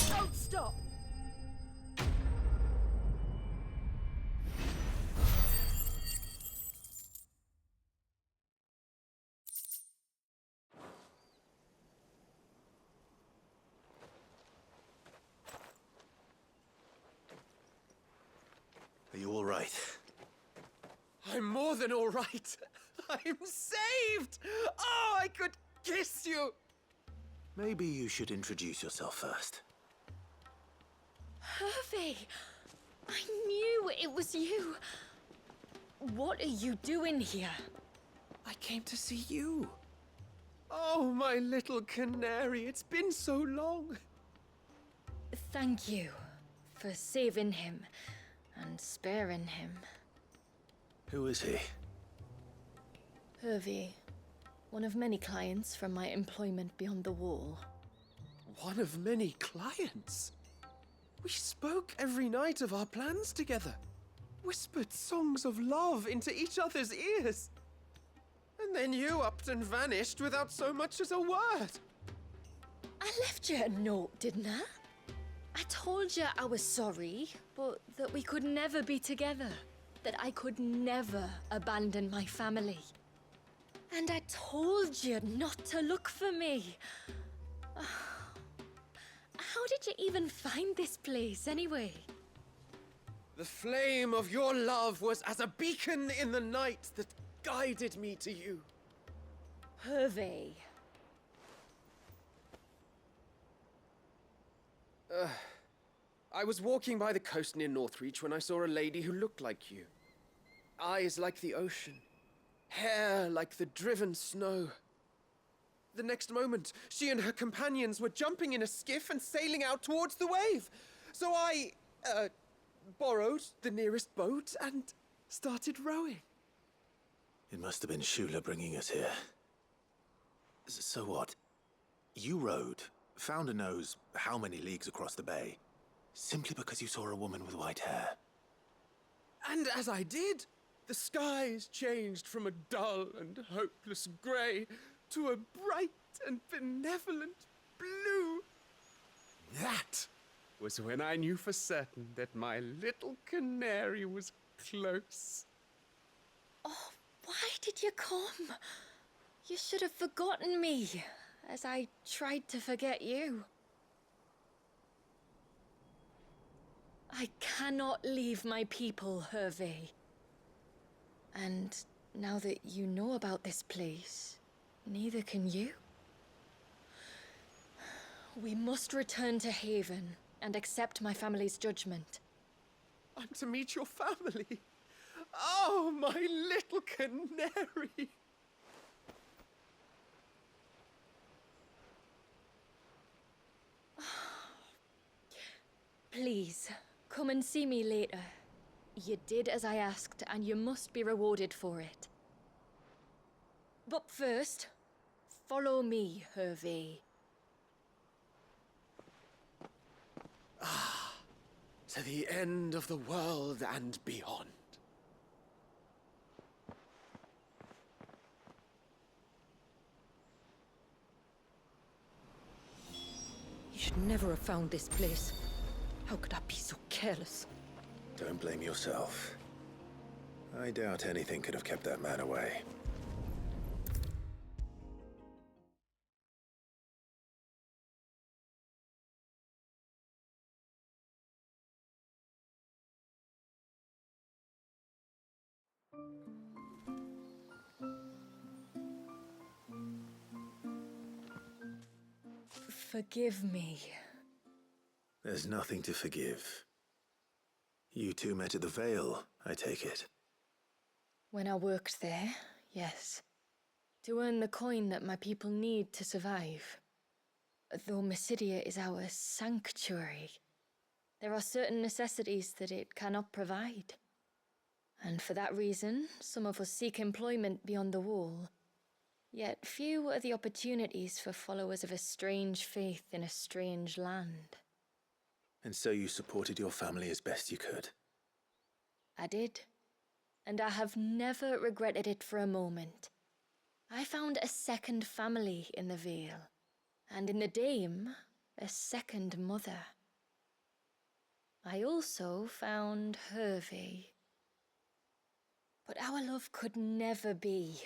Don't stop! Are you all right? I'm more than all right. I'm saved! Oh, I could kiss you! Maybe you should introduce yourself first. Hervey! I knew it was you. What are you doing here? I came to see you. Oh, my little canary, it's been so long. Thank you for saving him and sparing him. Who is he? Hervey, one of many clients from my employment beyond the wall. One of many clients? We spoke every night of our plans together. Whispered songs of love into each other's ears. And then you upped and vanished without so much as a word. I left you a note, didn't I? I told you I was sorry, but that we could never be together. That I could never abandon my family. And I told you not to look for me. How did you even find this place, anyway? The flame of your love was as a beacon in the night that guided me to you. Hervey. I was walking by the coast near Northreach when I saw a lady who looked like you. Eyes like the ocean. Hair like the driven snow. The next moment, she and her companions were jumping in a skiff and sailing out towards the wave. So I, borrowed the nearest boat and started rowing. It must have been Shula bringing us here. So what? You rowed, found and knows how many leagues across the bay, simply because you saw a woman with white hair. And as I did, the skies changed from a dull and hopeless grey to a bright and benevolent blue. That was when I knew for certain that my little canary was close. Oh, why did you come? You should have forgotten me, as I tried to forget you. I cannot leave my people, Hervey. And now that you know about this place, neither can you. We must return to Haven and accept my family's judgment. I'm to meet your family. Oh, my little canary. Please, come and see me later. You did as I asked, and you must be rewarded for it. But first, follow me, Hervey. To the end of the world and beyond. You should never have found this place. How could I be so careless? Don't blame yourself. I doubt anything could have kept that man away. Forgive me. There's nothing to forgive. You two met at the Vale, I take it. When I worked there, yes. To earn the coin that my people need to survive. Though Mysidia is our sanctuary, there are certain necessities that it cannot provide. And for that reason, some of us seek employment beyond the wall. Yet few are the opportunities for followers of a strange faith in a strange land. And so you supported your family as best you could. I did. And I have never regretted it for a moment. I found a second family in the Vale, and in the Dame, a second mother. I also found Hervey. But our love could never be.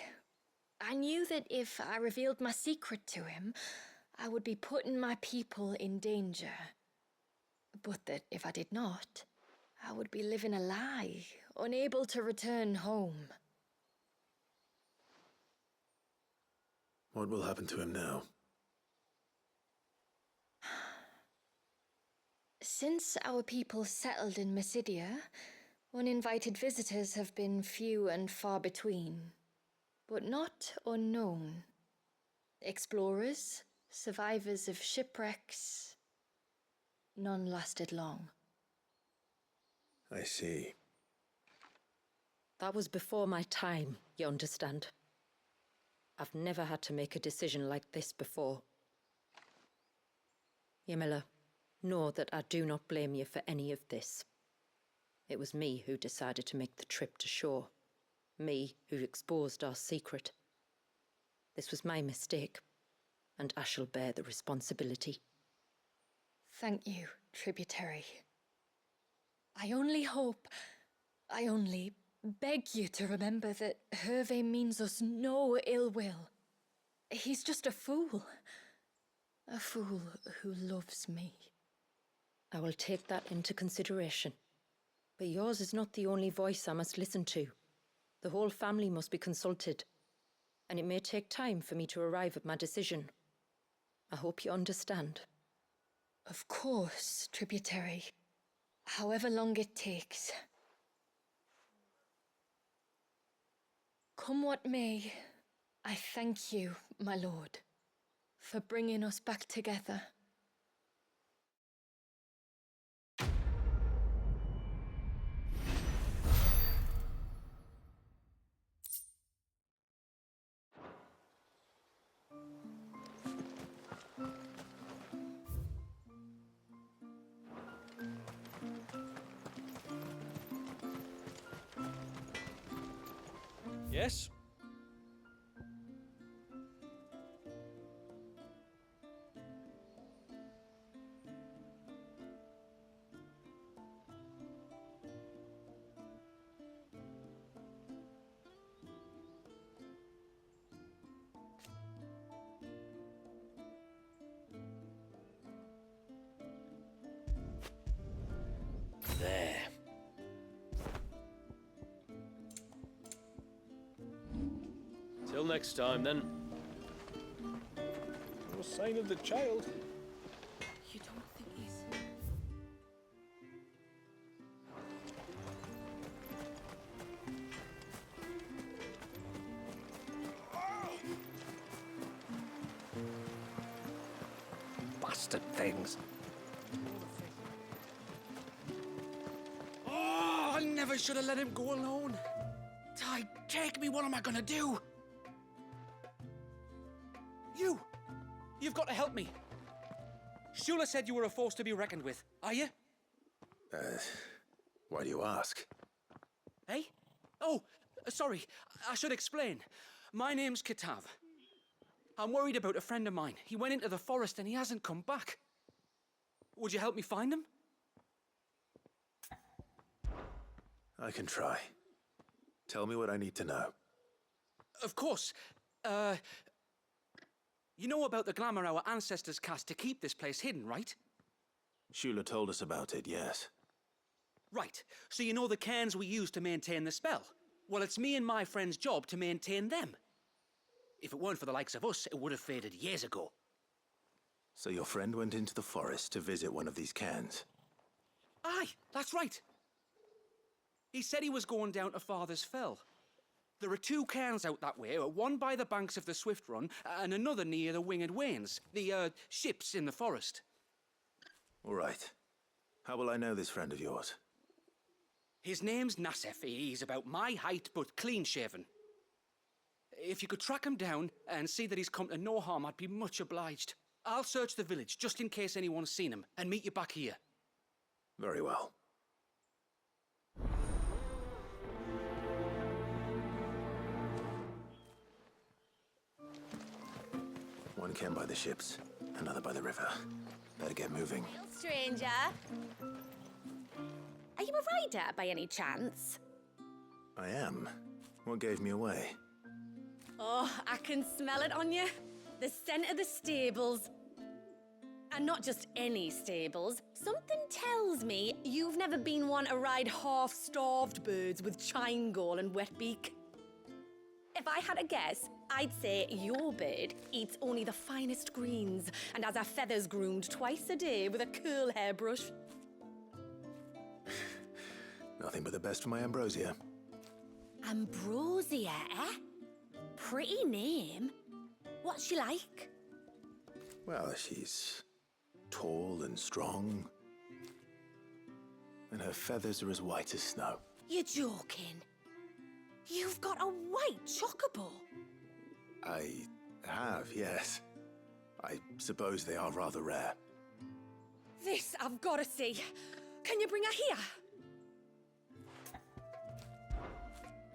I knew that if I revealed my secret to him, I would be putting my people in danger. But that if I did not, I would be living a lie, unable to return home. What will happen to him now? Since our people settled in Mysidia, uninvited visitors have been few and far between, but not unknown. Explorers, survivors of shipwrecks, none lasted long. I see. That was before my time, you understand. I've never had to make a decision like this before. Ymila, know that I do not blame you for any of this. It was me who decided to make the trip to shore. Me who exposed our secret. This was my mistake, and I shall bear the responsibility. Thank you, tributary. I only beg you to remember that Hervé means us no ill will. He's just a fool. A fool who loves me. I will take that into consideration. But yours is not the only voice I must listen to. The whole family must be consulted, and it may take time for me to arrive at my decision. I hope you understand. Of course, tributary. However long it takes. Come what may, I thank you, my lord, for bringing us back together. Yes? There. Till next time, then. No sign of the child. You don't think he's... Bastard things. Oh, I never should have let him go alone. Ty, take me. What am I gonna do? You've got to help me. Shula said you were a force to be reckoned with. Are you? Why do you ask? Hey? Oh, sorry. I should explain. My name's Kitav. I'm worried about a friend of mine. He went into the forest and he hasn't come back. Would you help me find him? I can try. Tell me what I need to know. Of course. You know about the glamour our ancestors cast to keep this place hidden, right? Shula told us about it, yes. Right. So you know the cairns we use to maintain the spell? Well, it's me and my friend's job to maintain them. If it weren't for the likes of us, it would have faded years ago. So your friend went into the forest to visit one of these cairns? Aye, that's right. He said he was going down to Father's Fell. There are two cairns out that way, one by the banks of the Swift Run, and another near the Winged Wains, the, ships in the forest. All right. How will I know this friend of yours? His name's Nassef. He's about my height, but clean-shaven. If you could track him down and see that he's come to no harm, I'd be much obliged. I'll search the village, just in case anyone's seen him, and meet you back here. Very well. One camp by the ships, another by the river. Better get moving. Stranger. Are you a rider by any chance? I am. What gave me away? Oh, I can smell it on you. The scent of the stables. And not just any stables. Something tells me you've never been one to ride half-starved birds with chine-gall and wet beak. If I had a guess, I'd say your bird eats only the finest greens and has her feathers groomed twice a day with a curl hairbrush. Nothing but the best for my ambrosia. Ambrosia, eh? Pretty name. What's she like? Well, she's tall and strong. And her feathers are as white as snow. You're joking. You've got a white chocobo. I have, yes. I suppose they are rather rare. This I've got to see. Can you bring her here?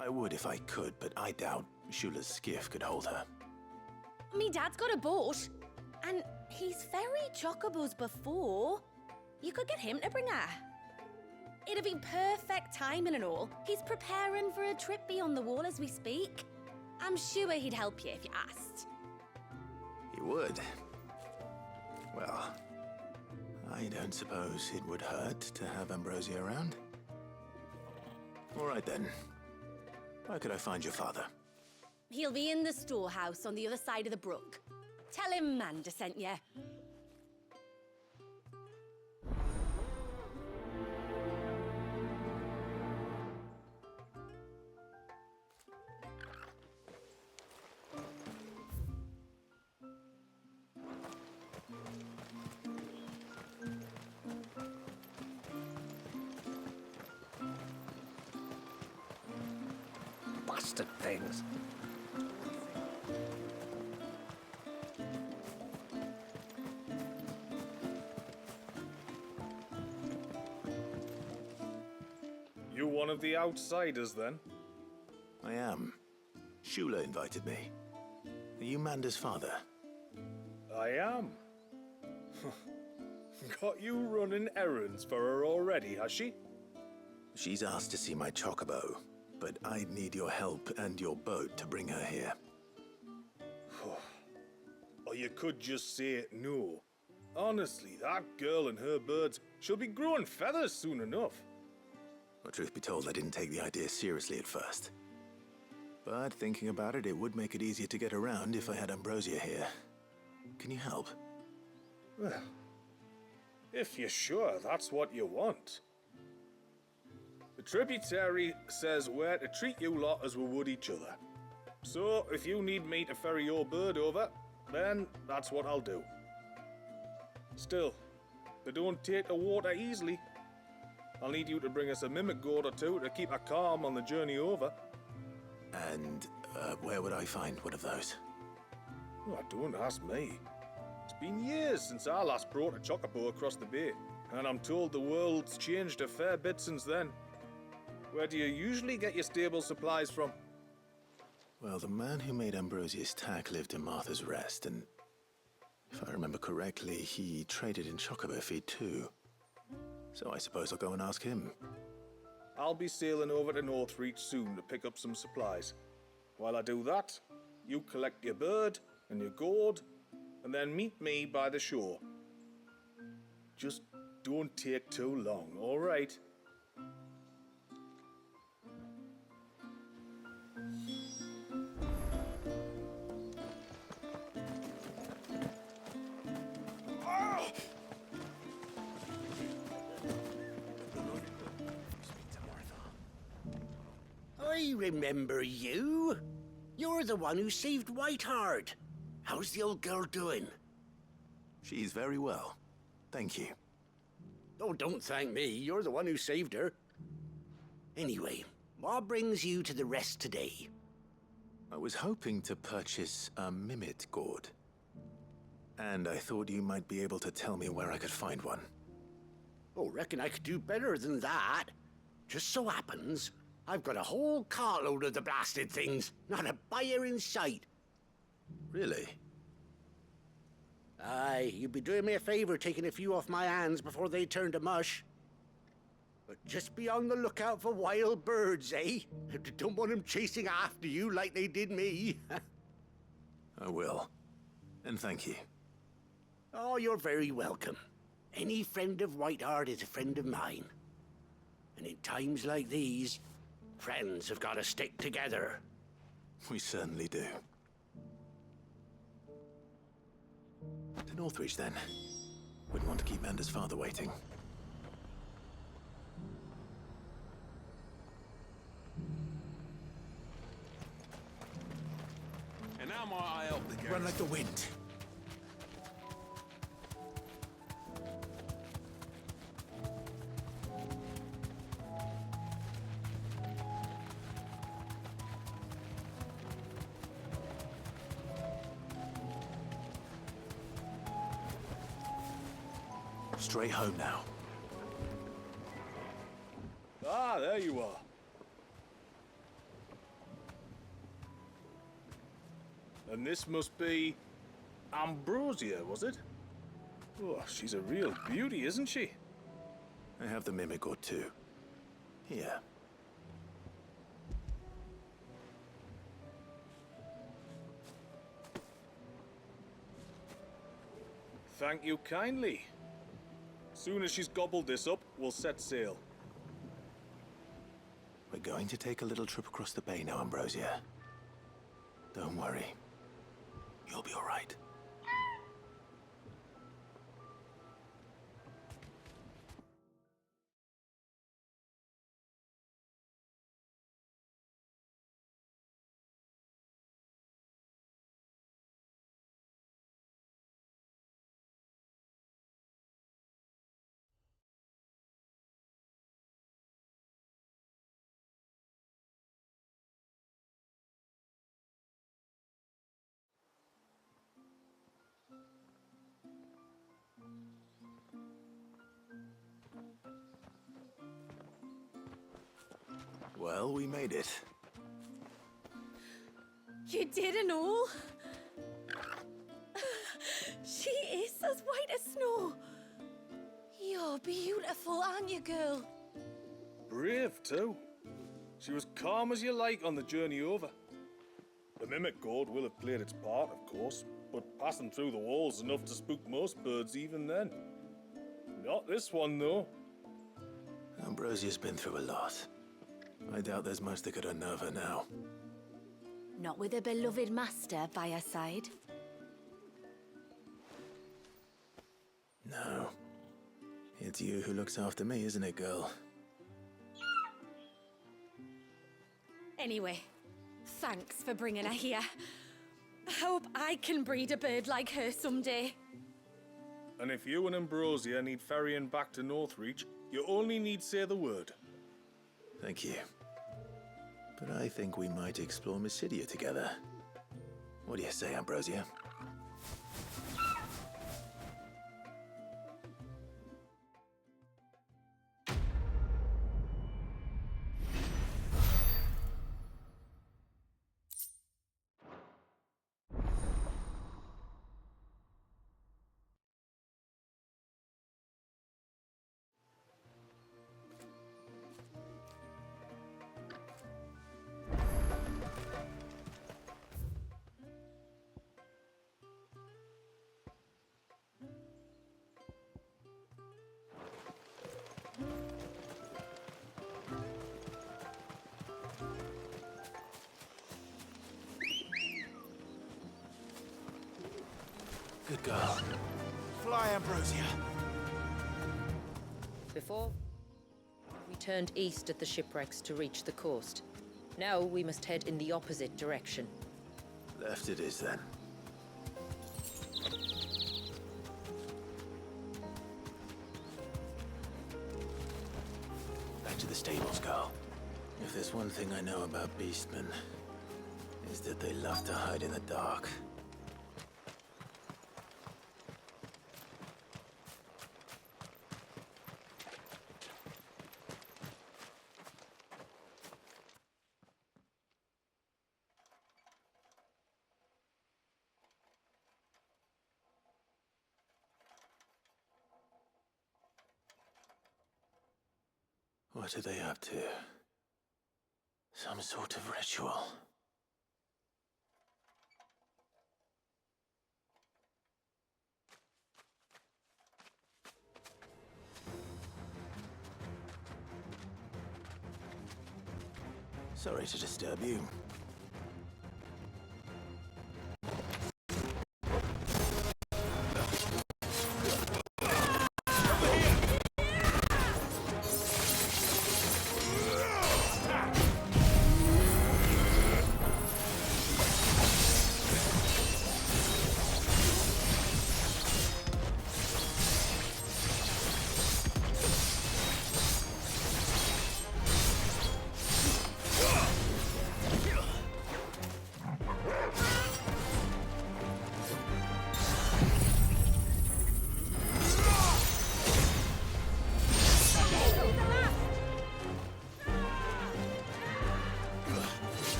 I would if I could, but I doubt Shula's skiff could hold her. Me dad's got a boat. And he's ferried chocobos before. You could get him to bring her. It'd be perfect timing and all. He's preparing for a trip beyond the wall as we speak. I'm sure he'd help you if you asked. He would. Well, I don't suppose it would hurt to have Ambrosia around. All right then. Where could I find your father? He'll be in the storehouse on the other side of the brook. Tell him Manda sent you. Bastard things. You one of the outsiders, then? I am. Shula invited me. Are you Manda's father? I am. Got you running errands for her already, has she? She's asked to see my chocobo, but I'd need your help and your boat to bring her here. Or you could just say no. Honestly, that girl and her birds, she'll be growing feathers soon enough. Well, truth be told, I didn't take the idea seriously at first. But thinking about it, it would make it easier to get around if I had Ambrosia here. Can you help? Well, if you're sure that's what you want. The tributary says we're to treat you lot as we would each other. So, if you need me to ferry your bird over, then that's what I'll do. Still, they don't take the water easily. I'll need you to bring us a mimic gourd or two to keep her calm on the journey over. And where would I find one of those? Oh, don't ask me. It's been years since I last brought a chocobo across the bay, and I'm told the world's changed a fair bit since then. Where do you usually get your stable supplies from? Well, the man who made Ambrosia's tack lived in Martha's Rest, and if I remember correctly, he traded in chocobo feed too. So I suppose I'll go and ask him. I'll be sailing over to Northreach soon to pick up some supplies. While I do that, you collect your bird and your gourd, and then meet me by the shore. Just don't take too long, all right? I remember you. You're the one who saved Whiteheart. How's the old girl doing? She's very well. Thank you. Oh, don't thank me. You're the one who saved her. Anyway, what brings you to the rest today? I was hoping to purchase a mimit gourd. And I thought you might be able to tell me where I could find one. Oh, reckon I could do better than that. Just so happens, I've got a whole cartload of the blasted things. Not a buyer in sight. Really? Aye, you'd be doing me a favor taking a few off my hands before they turn to mush. But just be on the lookout for wild birds, eh? Don't want them chasing after you like they did me. I will. And thank you. Oh, you're very welcome. Any friend of Whiteheart is a friend of mine. And in times like these, friends have got to stick together. We certainly do. To Northreach, then. Wouldn't want to keep Mander's father waiting. And now might I help the guest? Run like the wind. Straight home now. Ah, there you are. And this must be Ambrosia, was it? Oh, she's a real beauty, isn't she? I have the mimic gourd too. Here. Thank you kindly. Soon as she's gobbled this up, we'll set sail. We're going to take a little trip across the bay now, Ambrosia. Don't worry. You'll be all right. Well, we made it. You didn't all? She is as white as snow. You're beautiful, aren't you, girl? Brave, too. She was calm as you like on the journey over. The mimic gourd will have played its part, of course, but passing through the walls enough to spook most birds even then. Not this one, though. Ambrosia's been through a lot. I doubt there's much that could unnerve her now. Not with a beloved master by her side. No. It's you who looks after me, isn't it, girl? Anyway, thanks for bringing her here. I hope I can breed a bird like her someday. And if you and Ambrosia need ferrying back to Northreach, you only need say the word. Thank you. But I think we might explore Mysidia together. What do you say, Ambrosia? Good girl. Fly, Ambrosia. Before, we turned east at the shipwrecks to reach the coast. Now we must head in the opposite direction. Left it is, then. Back to the stables, girl. If there's one thing I know about beastmen, is that they love to hide in the dark. What are they up to? Some sort of ritual. Sorry to disturb you.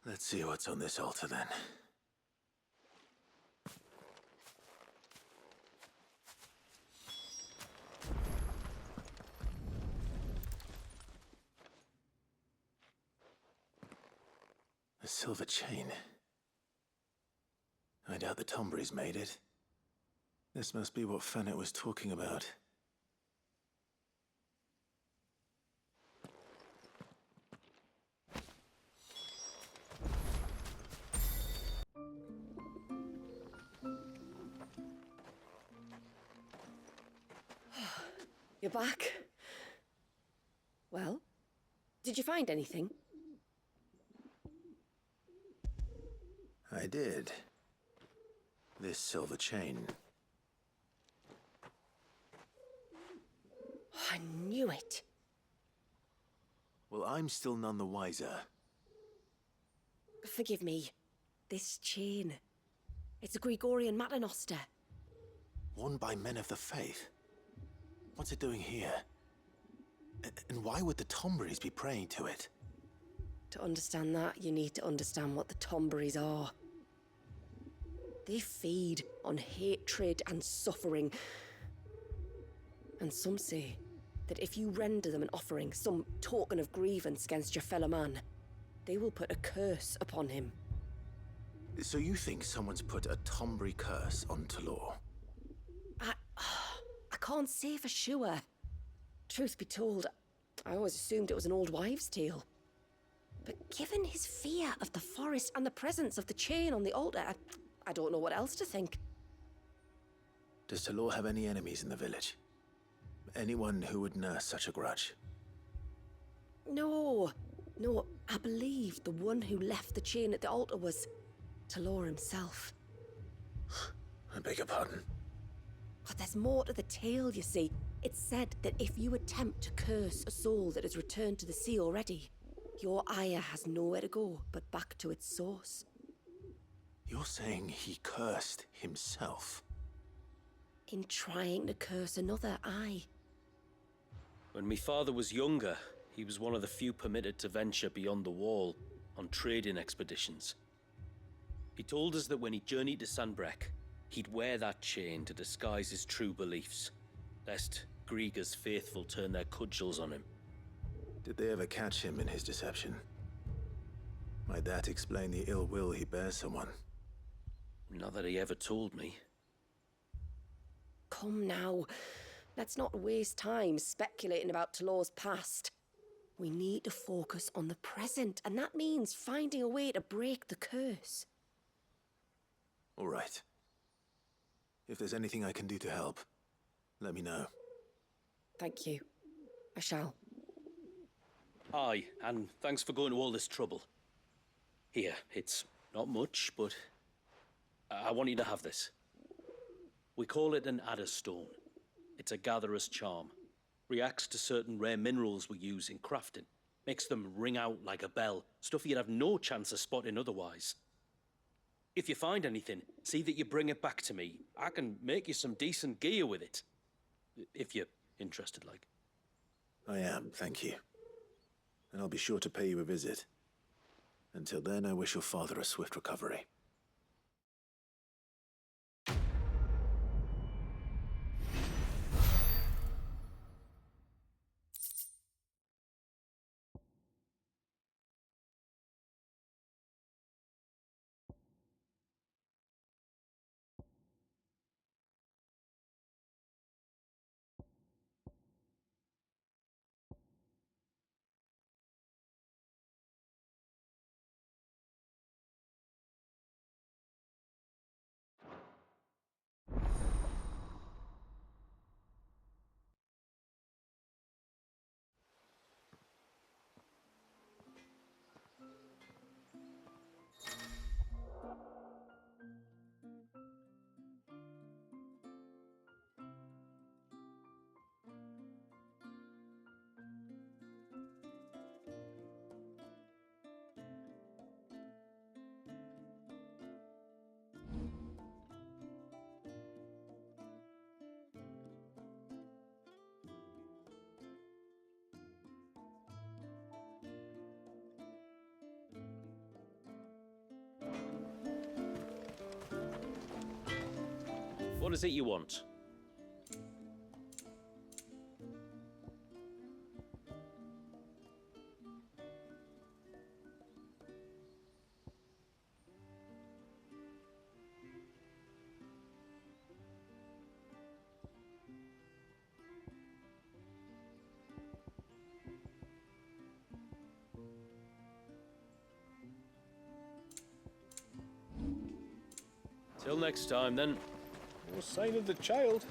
Let's see what's on this altar then. A silver chain. I doubt the Tonberries made it. This must be what Fennec was talking about. You're back. Well, did you find anything? I did. This silver chain. I knew it. Well, I'm still none the wiser. Forgive me. This chain. It's a Gregorian Maternoster. Worn by men of the faith. What's it doing here? And why would the Tonberries be praying to it? To understand that, you need to understand what the Tonberries are. They feed on hatred and suffering. And some say that if you render them an offering, some token of grievance against your fellow man, they will put a curse upon him. So you think someone's put a Tonberry curse on Talor? I can't say for sure. Truth be told, I always assumed it was an old wives' tale. But given his fear of the forest and the presence of the chain on the altar, I don't know what else to think. Does Talor have any enemies in the village? Anyone who would nurse such a grudge? No, I believe the one who left the chain at the altar was Talor himself. I beg your pardon? But there's more to the tale, you see. It's said that if you attempt to curse a soul that has returned to the sea already, your ire has nowhere to go but back to its source. You're saying he cursed himself? In trying to curse another, aye. When my father was younger, he was one of the few permitted to venture beyond the wall on trading expeditions. He told us that when he journeyed to Sanbreque, he'd wear that chain to disguise his true beliefs, lest Grieger's faithful turn their cudgels on him. Did they ever catch him in his deception? Might that explain the ill will he bears someone? Not that he ever told me. Come now. Let's not waste time speculating about Talor's past. We need to focus on the present, and that means finding a way to break the curse. All right. If there's anything I can do to help, let me know. Thank you. I shall. Aye, and thanks for going to all this trouble. Here, it's not much, but I want you to have this. We call it an adder stone. It's a gatherer's charm. Reacts to certain rare minerals we use in crafting. Makes them ring out like a bell, stuff you'd have no chance of spotting otherwise. If you find anything, see that you bring it back to me. I can make you some decent gear with it. If you're interested, like. I am, thank you. And I'll be sure to pay you a visit. Until then, I wish your father a swift recovery. What is it you want? Till next time, then. No sign of the child.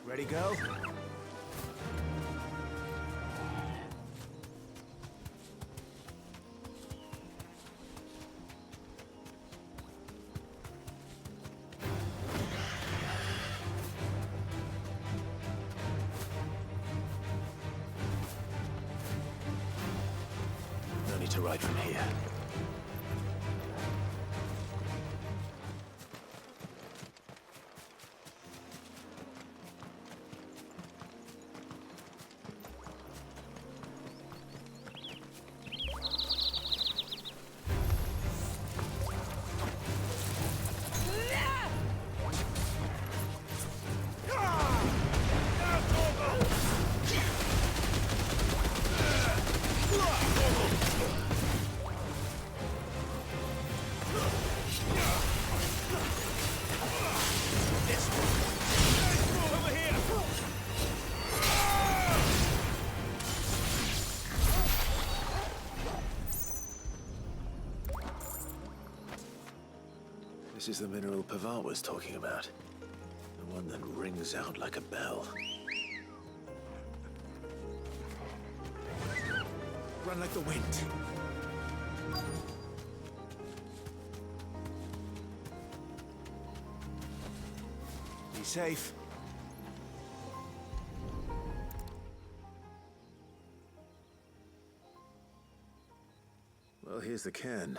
Ready, go? No need to ride from here. This is the mineral Pavat was talking about. The one that rings out like a bell. Run like the wind. Be safe. Well, here's the cairn.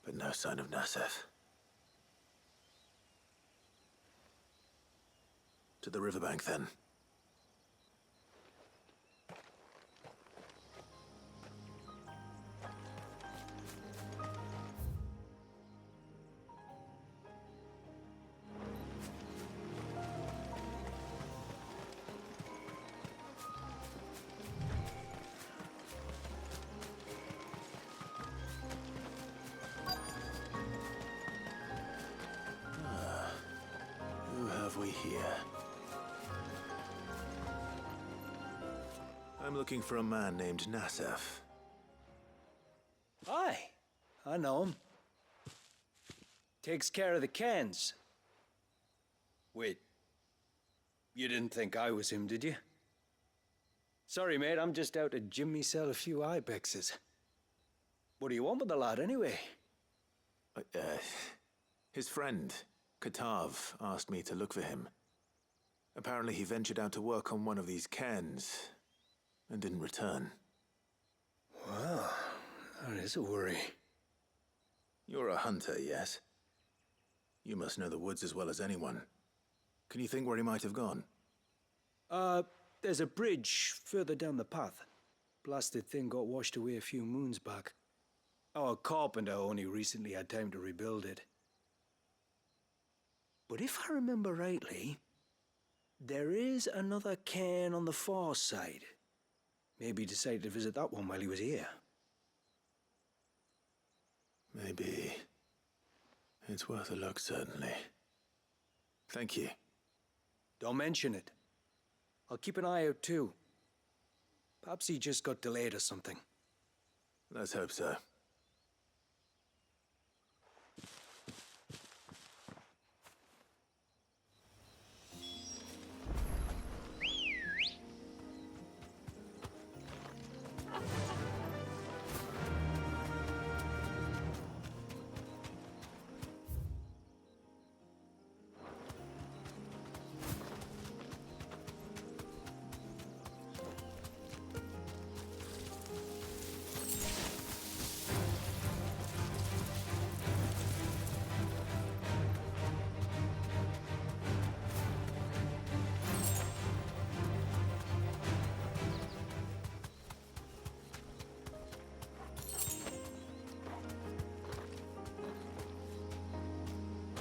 But no sign of Nasef. To the riverbank, then. Who have we here? I'm looking for a man named Nasef. Aye, I know him. Takes care of the cans. Wait, you didn't think I was him, did you? Sorry, mate, I'm just out to gym myself a few ibexes. What do you want with the lad, anyway? His friend, Katav, asked me to look for him. Apparently he ventured out to work on one of these cairns and didn't return. Well, that is a worry. You're a hunter, yes? You must know the woods as well as anyone. Can you think where he might have gone? There's a bridge further down the path. Blasted thing got washed away a few moons back. Our carpenter only recently had time to rebuild it. But if I remember rightly, there is another cairn on the far side. Maybe he decided to visit that one while he was here. Maybe. It's worth a look, certainly. Thank you. Don't mention it. I'll keep an eye out too. Perhaps he just got delayed or something. Let's hope so.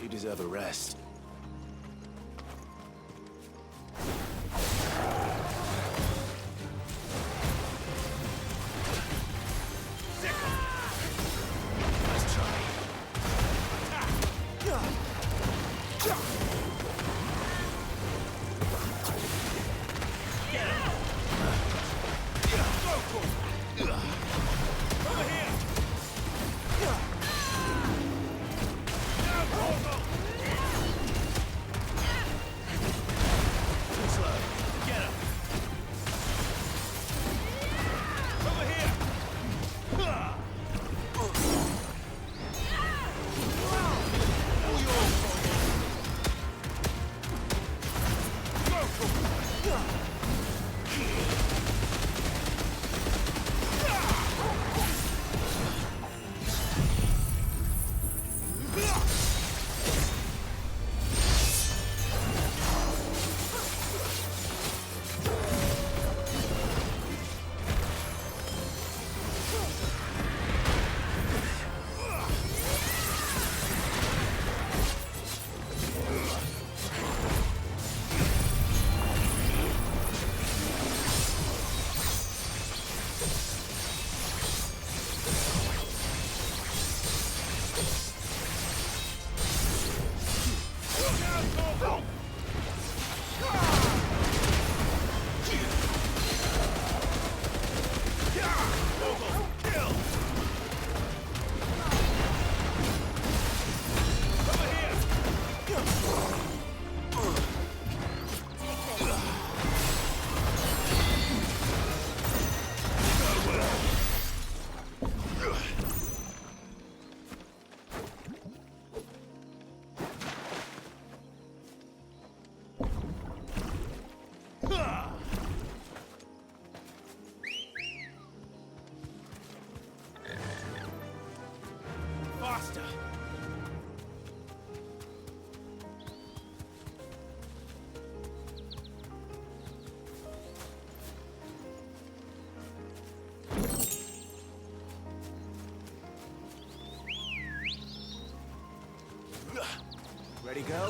You deserve a rest. Nice try.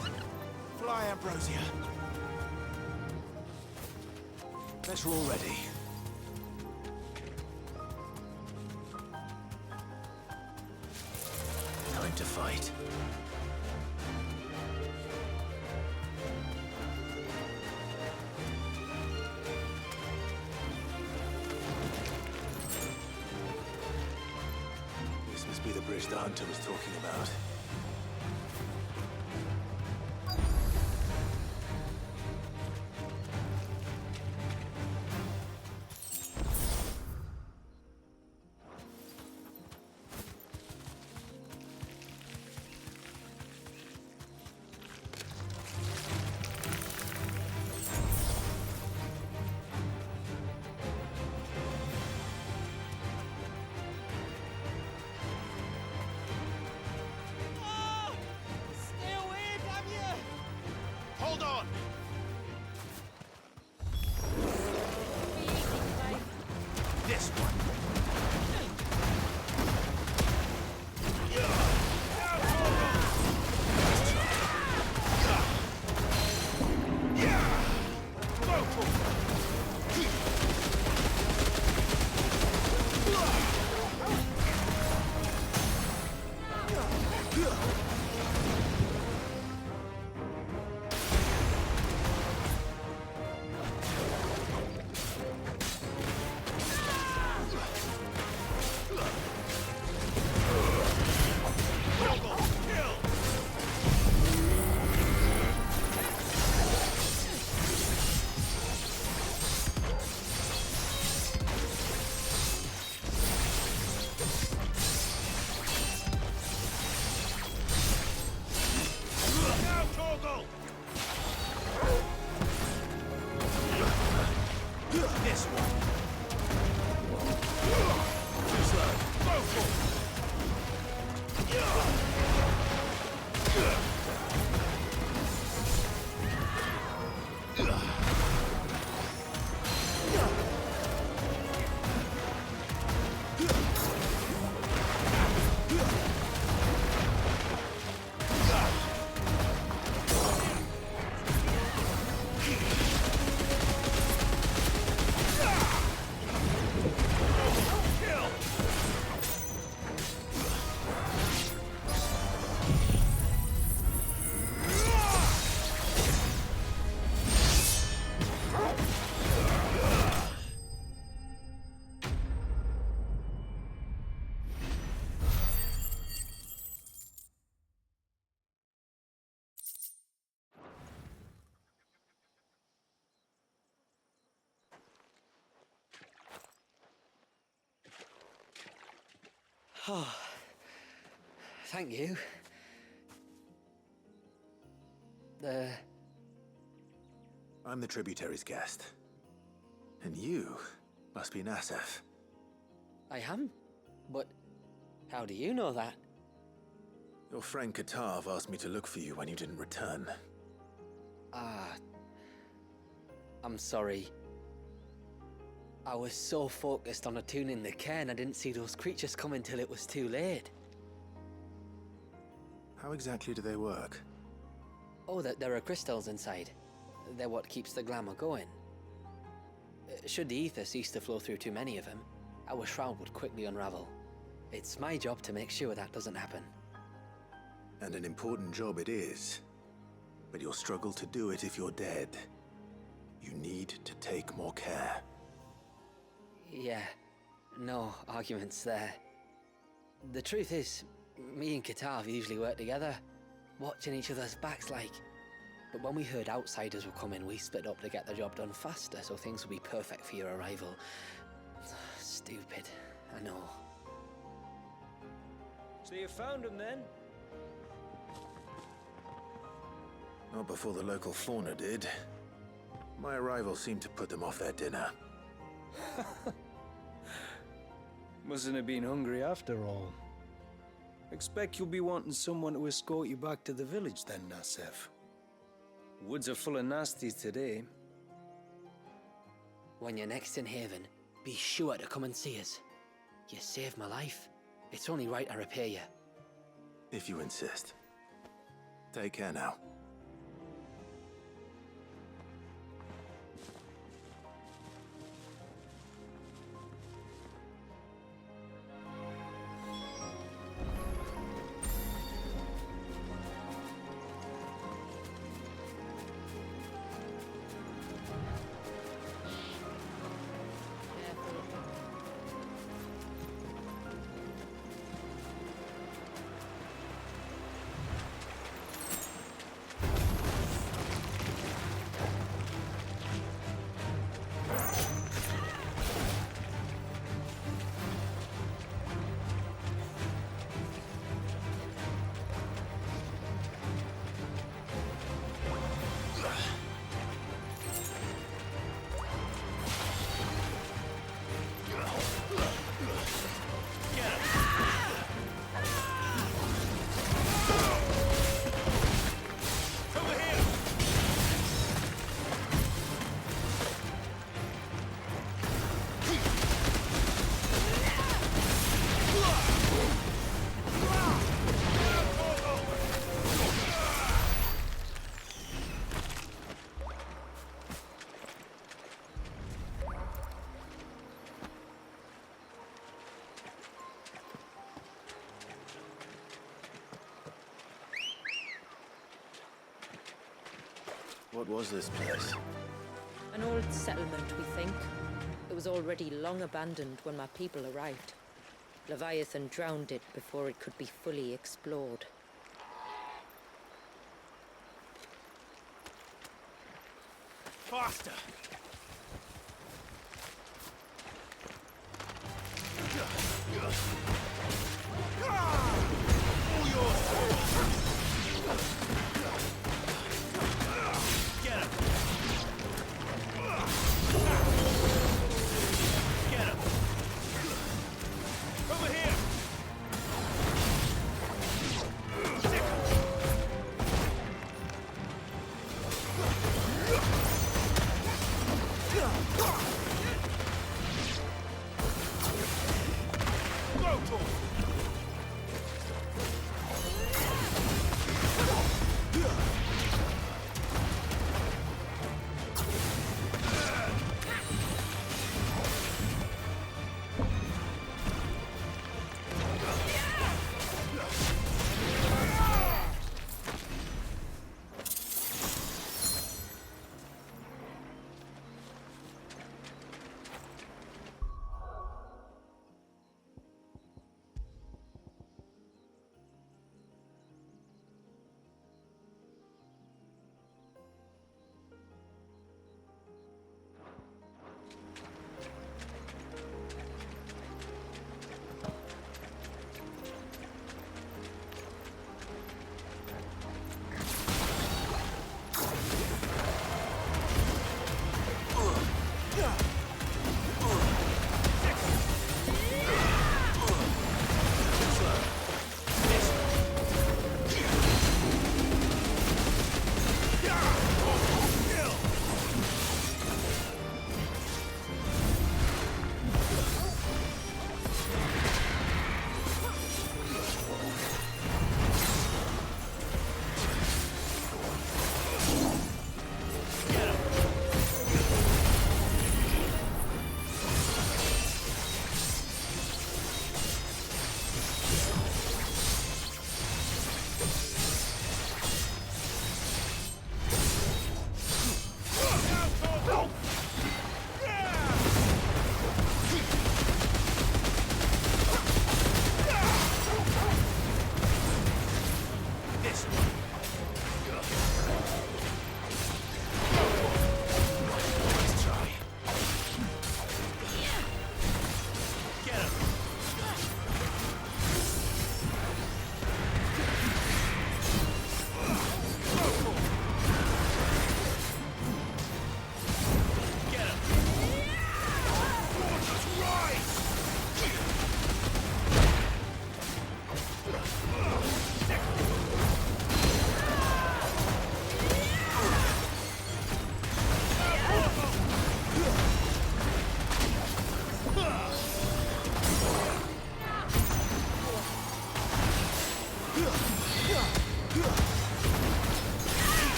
go. Fly, Ambrosia. Guess we're all ready. Time to fight. This must be the bridge the hunter was talking about. Hold on! This one. This one. Too slow. Go for Oh, thank you. I'm the tributary's guest. And you must be Nassef. I am? But how do you know that? Your friend Katav asked me to look for you when you didn't return. I'm sorry. I was so focused on attuning the cairn, I didn't see those creatures coming till it was too late. How exactly do they work? Oh, there are crystals inside. They're what keeps the glamour going. Should the ether cease to flow through too many of them, our shroud would quickly unravel. It's my job to make sure that doesn't happen. And an important job it is. But you'll struggle to do it if you're dead. You need to take more care. Yeah, no arguments there. The truth is, me and Katav usually work together, watching each other's backs like. But when we heard outsiders were coming, we split up to get the job done faster so things would be perfect for your arrival. Stupid, I know. So you found him then? Not before the local fauna did. My arrival seemed to put them off their dinner. Mustn't have been hungry after all. Expect you'll be wanting someone to escort you back to the village then, Nassef. Woods are full of nasties today. When you're next in Haven, be sure to come and see us. You saved my life. It's only right I repay you. If you insist. Take care now. What was this place? An old settlement, we think. It was already long abandoned when my people arrived. Leviathan drowned it before it could be fully explored. Faster! All yours! Get him! Get him! Over here!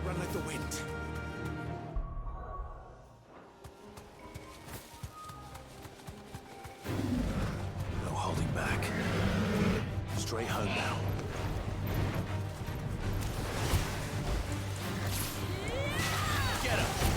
Run like the wind. No holding back. Straight home now. Get him!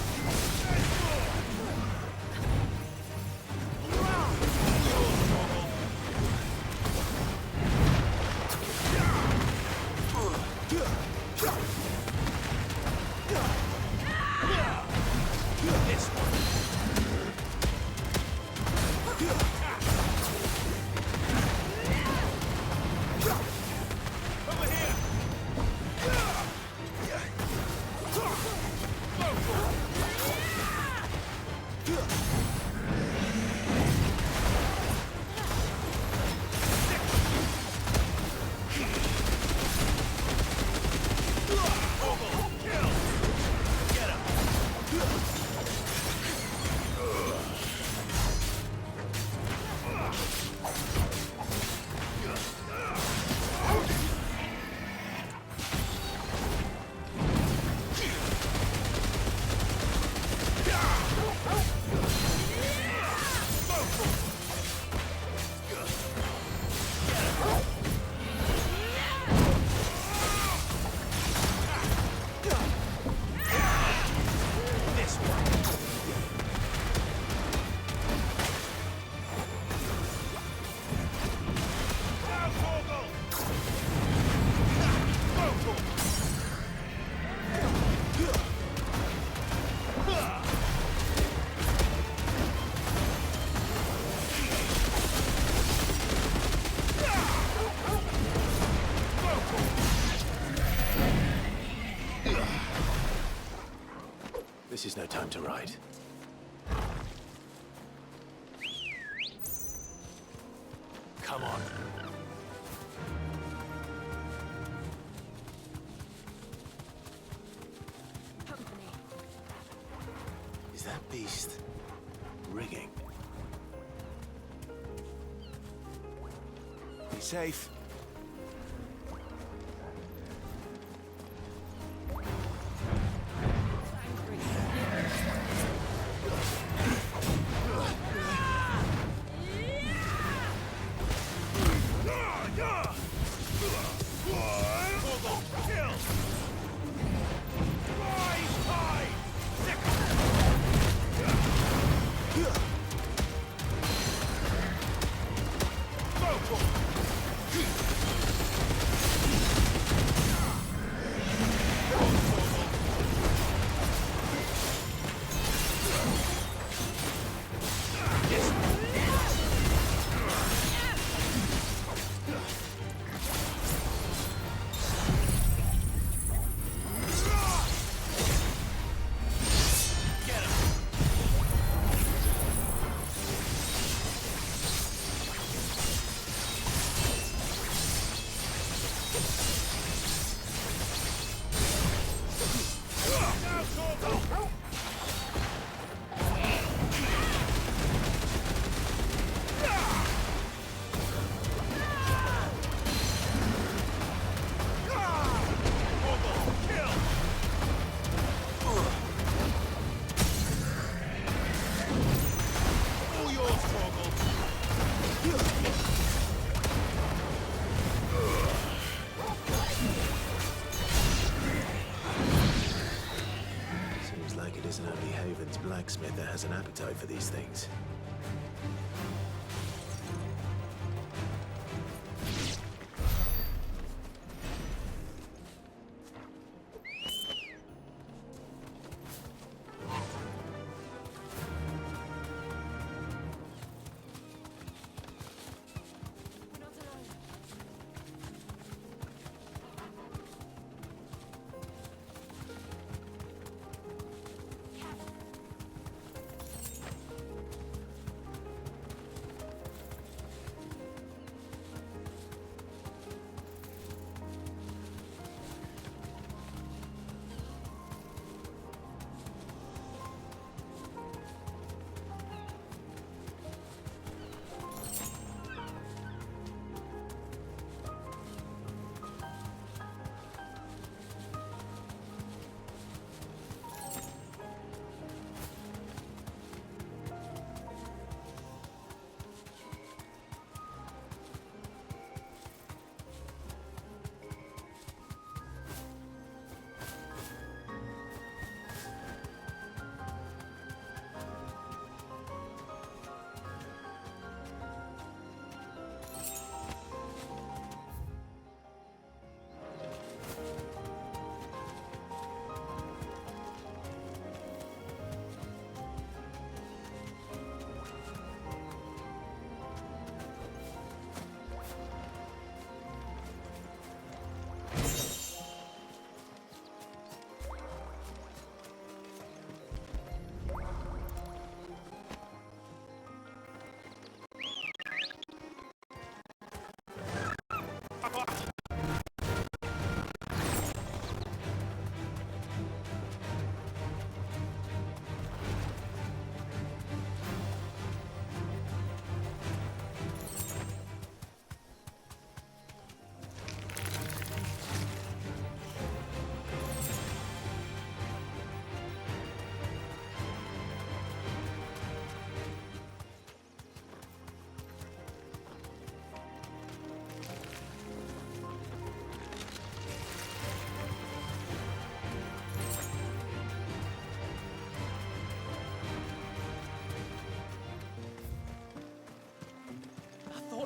This is no time to ride. Come on. Is that beast rigging? Be safe. Seems like it isn't only Haven's blacksmith that has an appetite for these things.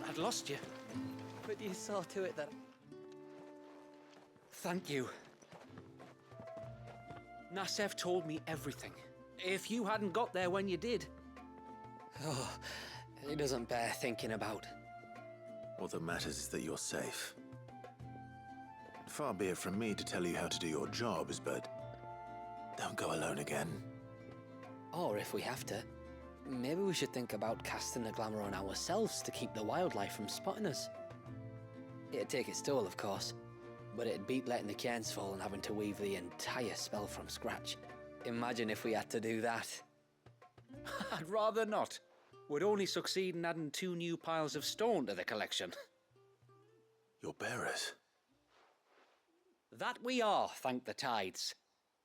I'd lost you. But you saw to it that... Thank you. Nasev told me everything. If you hadn't got there when you did... Oh, it doesn't bear thinking about. All that matters is that you're safe. Far be it from me to tell you how to do your jobs, but don't go alone again. Or if we have to, maybe we should think about casting the glamour on ourselves to keep the wildlife from spotting us. It'd take its toll, of course, but it'd beat letting the cairns fall and having to weave the entire spell from scratch. Imagine if we had to do that. I'd rather not. We'd only succeed in adding 2 new piles of stone to the collection. Your bearers? That we are, thank the tides.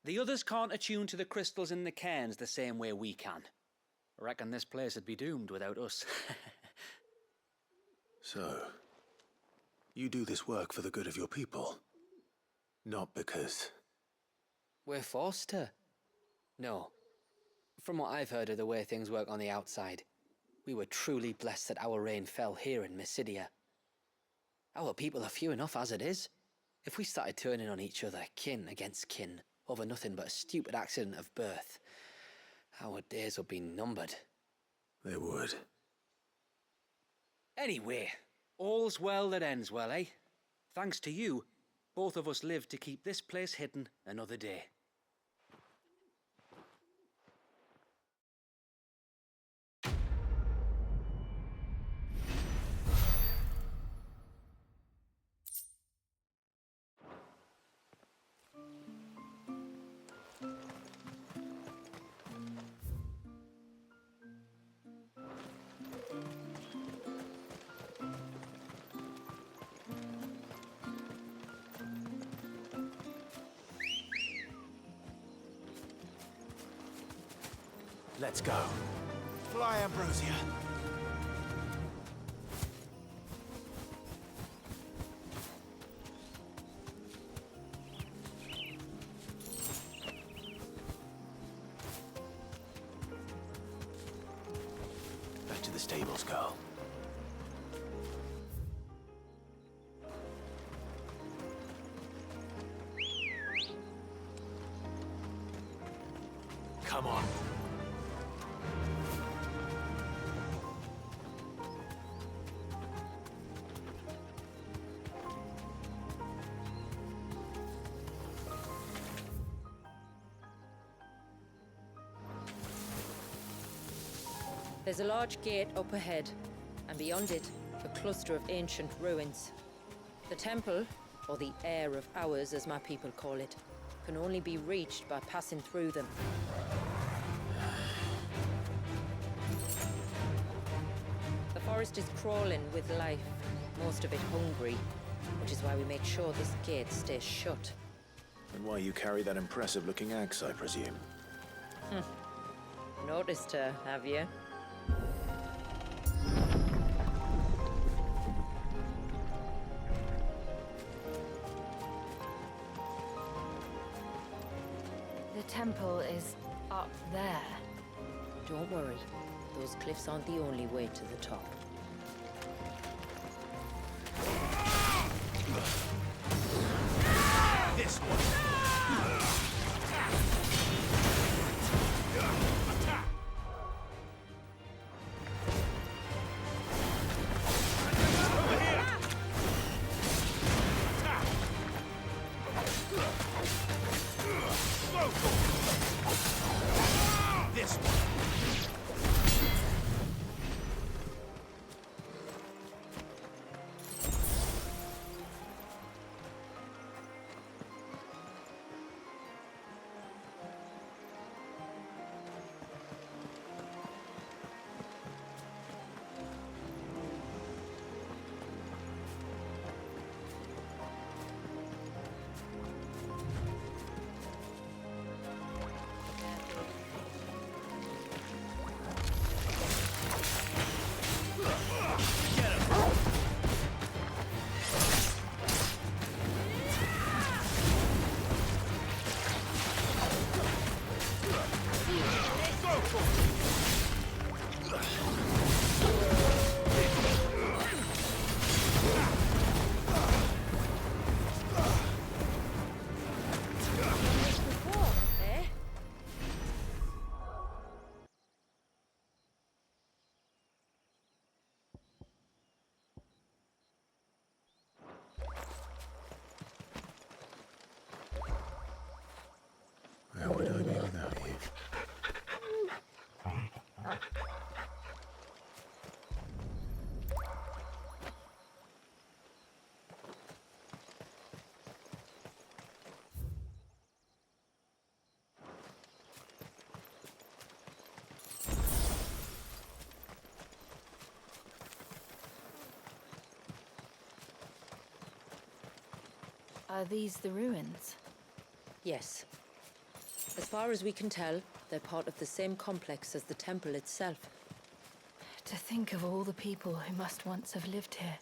The others can't attune to the crystals in the cairns the same way we can. I reckon this place would be doomed without us. So, you do this work for the good of your people? Not because... We're forced to. No. From what I've heard of the way things work on the outside, we were truly blessed that our rain fell here in Mysidia. Our people are few enough as it is. If we started turning on each other, kin against kin, over nothing but a stupid accident of birth, our days would be numbered. They would. Anyway, all's well that ends well, eh? Thanks to you, both of us lived to keep this place hidden another day. Let's go. Fly, Ambrosia. Back to the stables, girl. Come on. There's a large gate up ahead, and beyond it, a cluster of ancient ruins. The temple, or the Heir of Hours as my people call it, can only be reached by passing through them. The forest is crawling with life, most of it hungry, which is why we make sure this gate stays shut. And why you carry that impressive-looking axe, I presume? Noticed her, have you? The temple is up there. Don't worry, those cliffs aren't the only way to the top. This one! Where would I be without you? Are these the ruins? Yes. As far as we can tell, they're part of the same complex as the temple itself. To think of all the people who must once have lived here.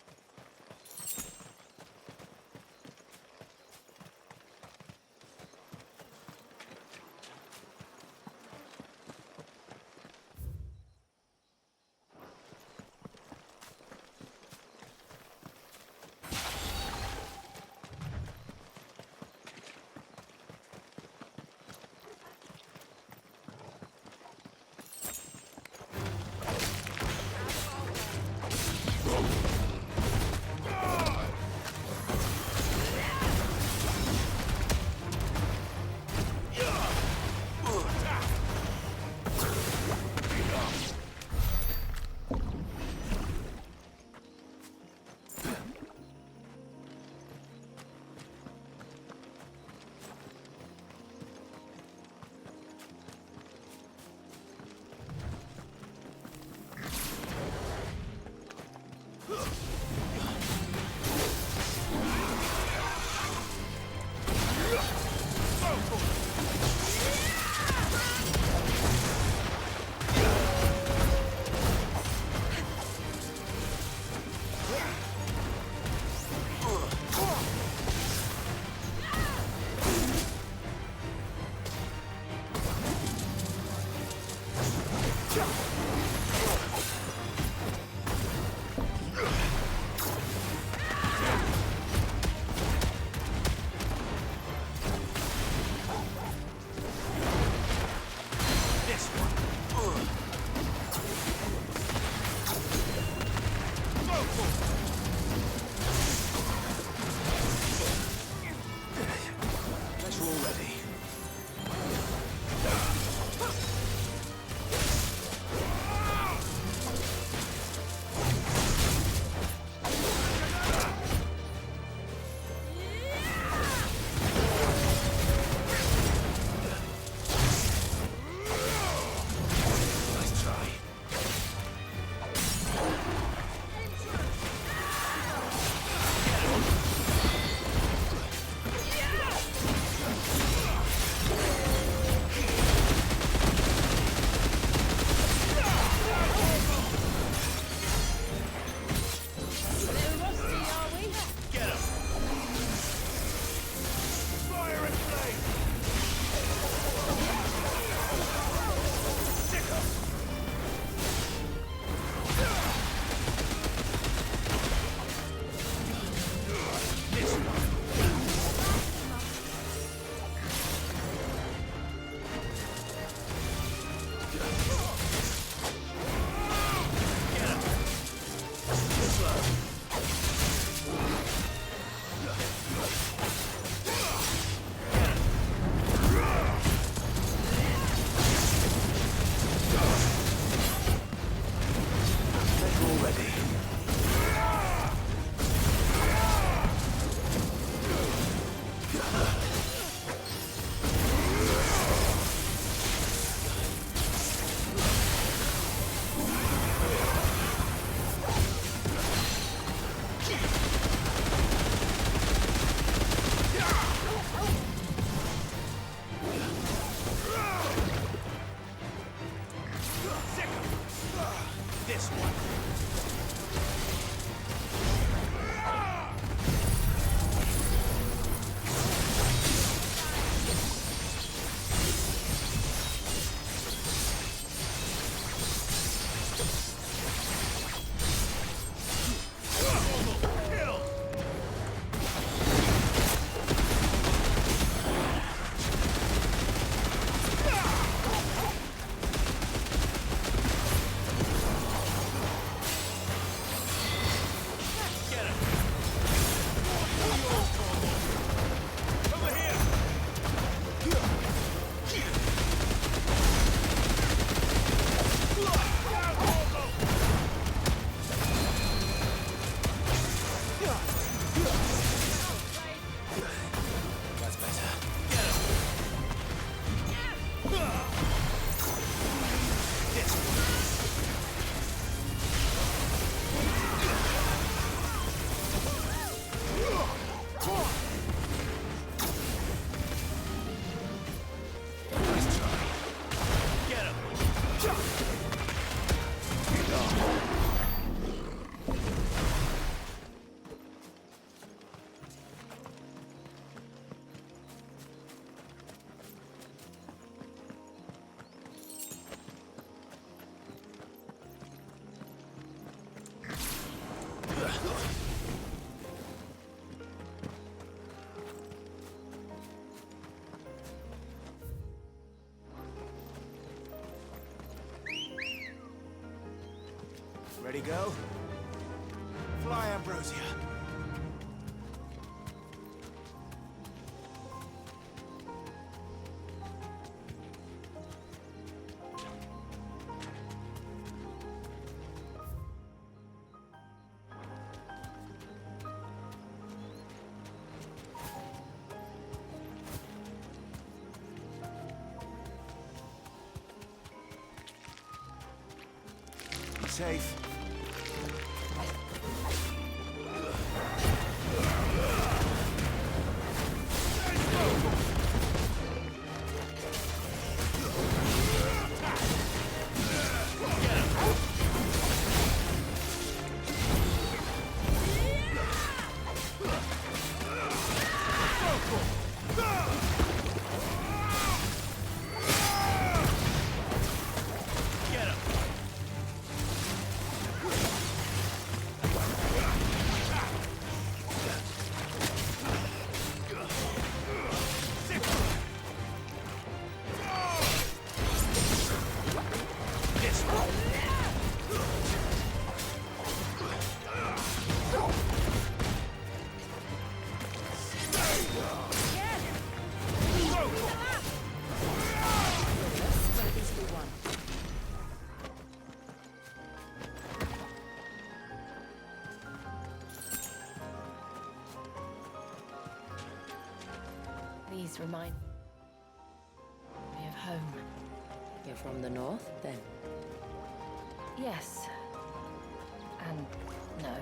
Ready, go? Fly, Ambrosia. Be safe. Get him! always remind me of home. You're from the north, then? Yes. And no.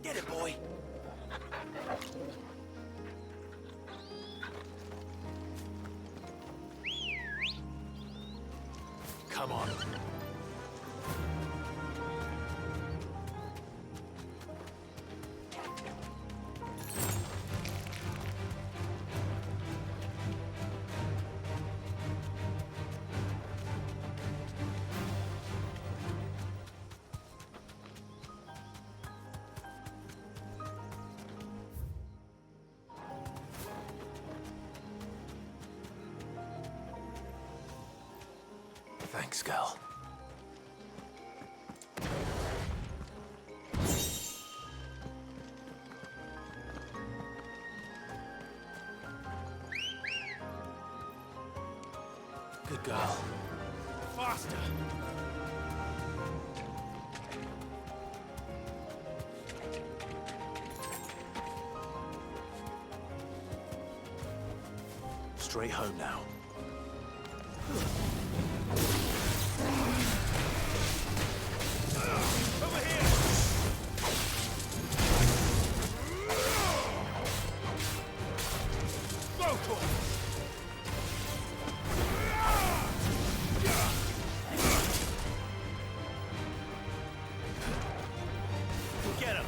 Get it, boy. Come on. Thanks, girl. Good girl. Faster! Straight home now. Over here! Go for it! Get him!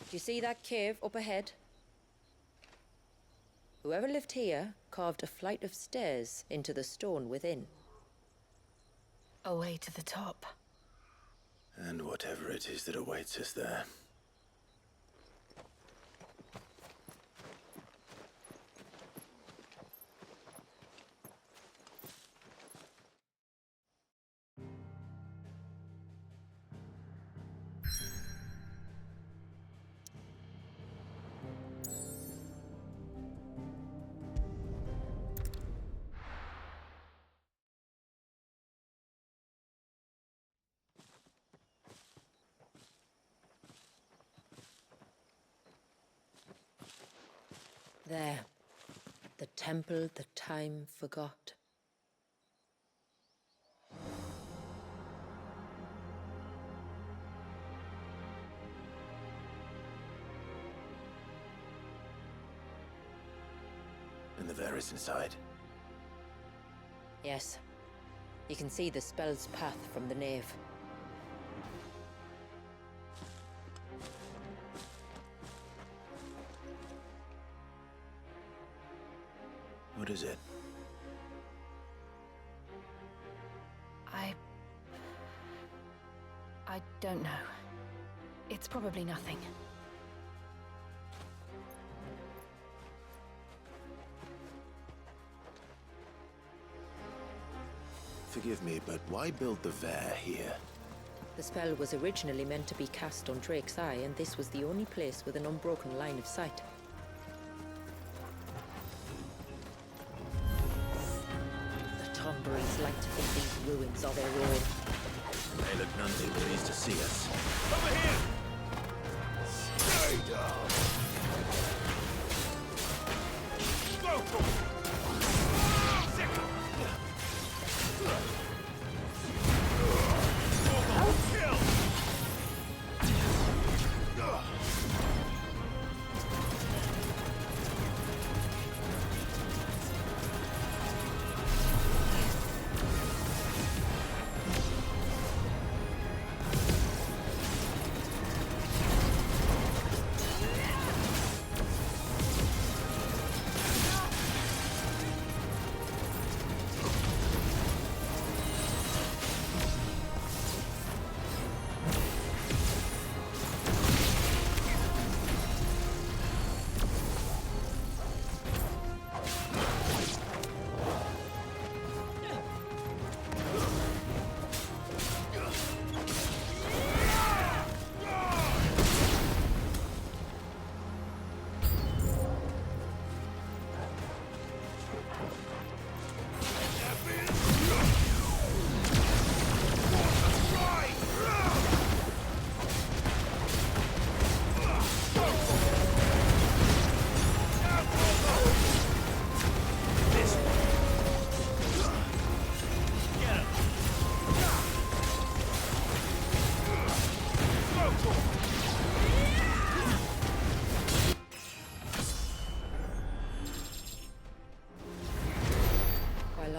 Do you see that cave up ahead? Whoever lived here carved a flight of stairs into the stone within. A way to the top. And whatever it is that awaits us there. There. The temple that time forgot. And the Varys inside. Yes. You can see the spell's path from the nave. What is it? I don't know. It's probably nothing. Forgive me, but why build the Vare here? The spell was originally meant to be cast on Drake's Eye, and this was the only place with an unbroken line of sight. Tonberries like to think these ruins are their own. They look none too pleased to see us. Over here! Stay down! Go for it!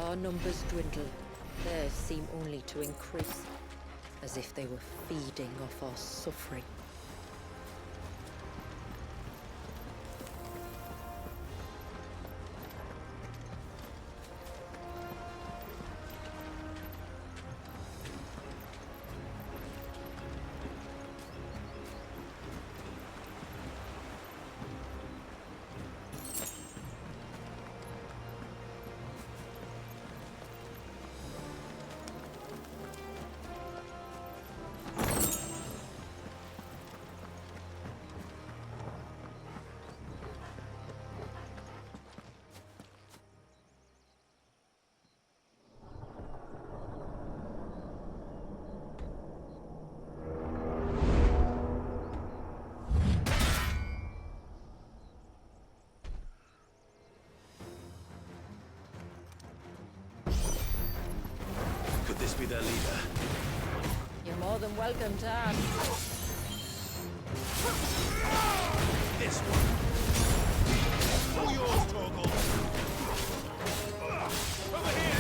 Our numbers dwindle, theirs seem only to increase, as if they were feeding off our suffering. Could this be their leader? You're more than welcome to ask. This one! All yours, Torgal! Over here!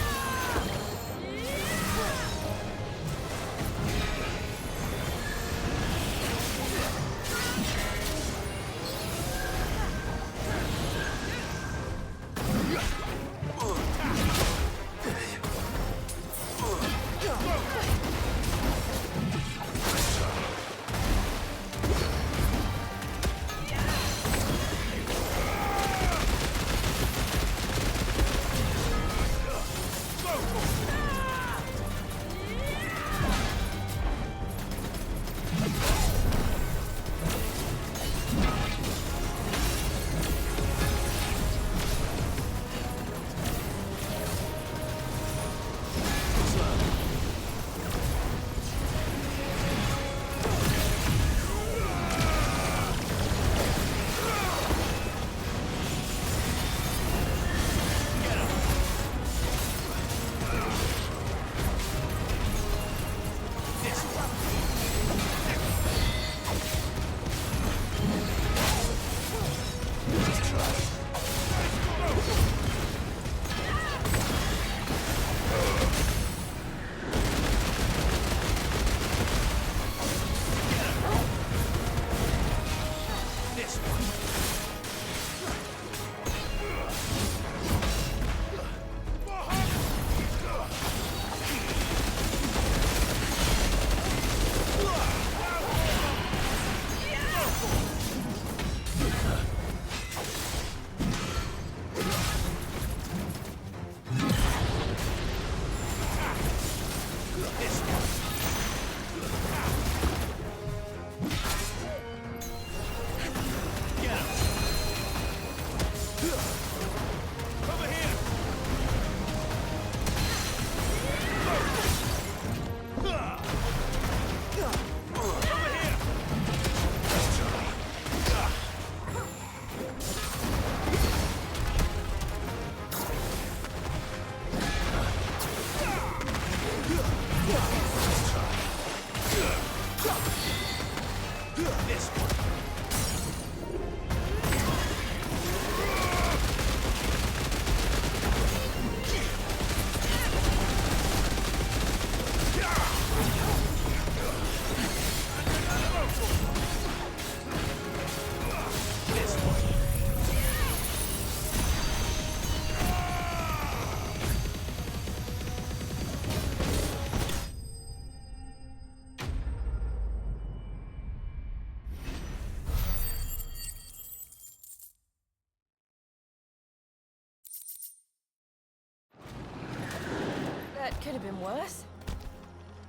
Could have been worse,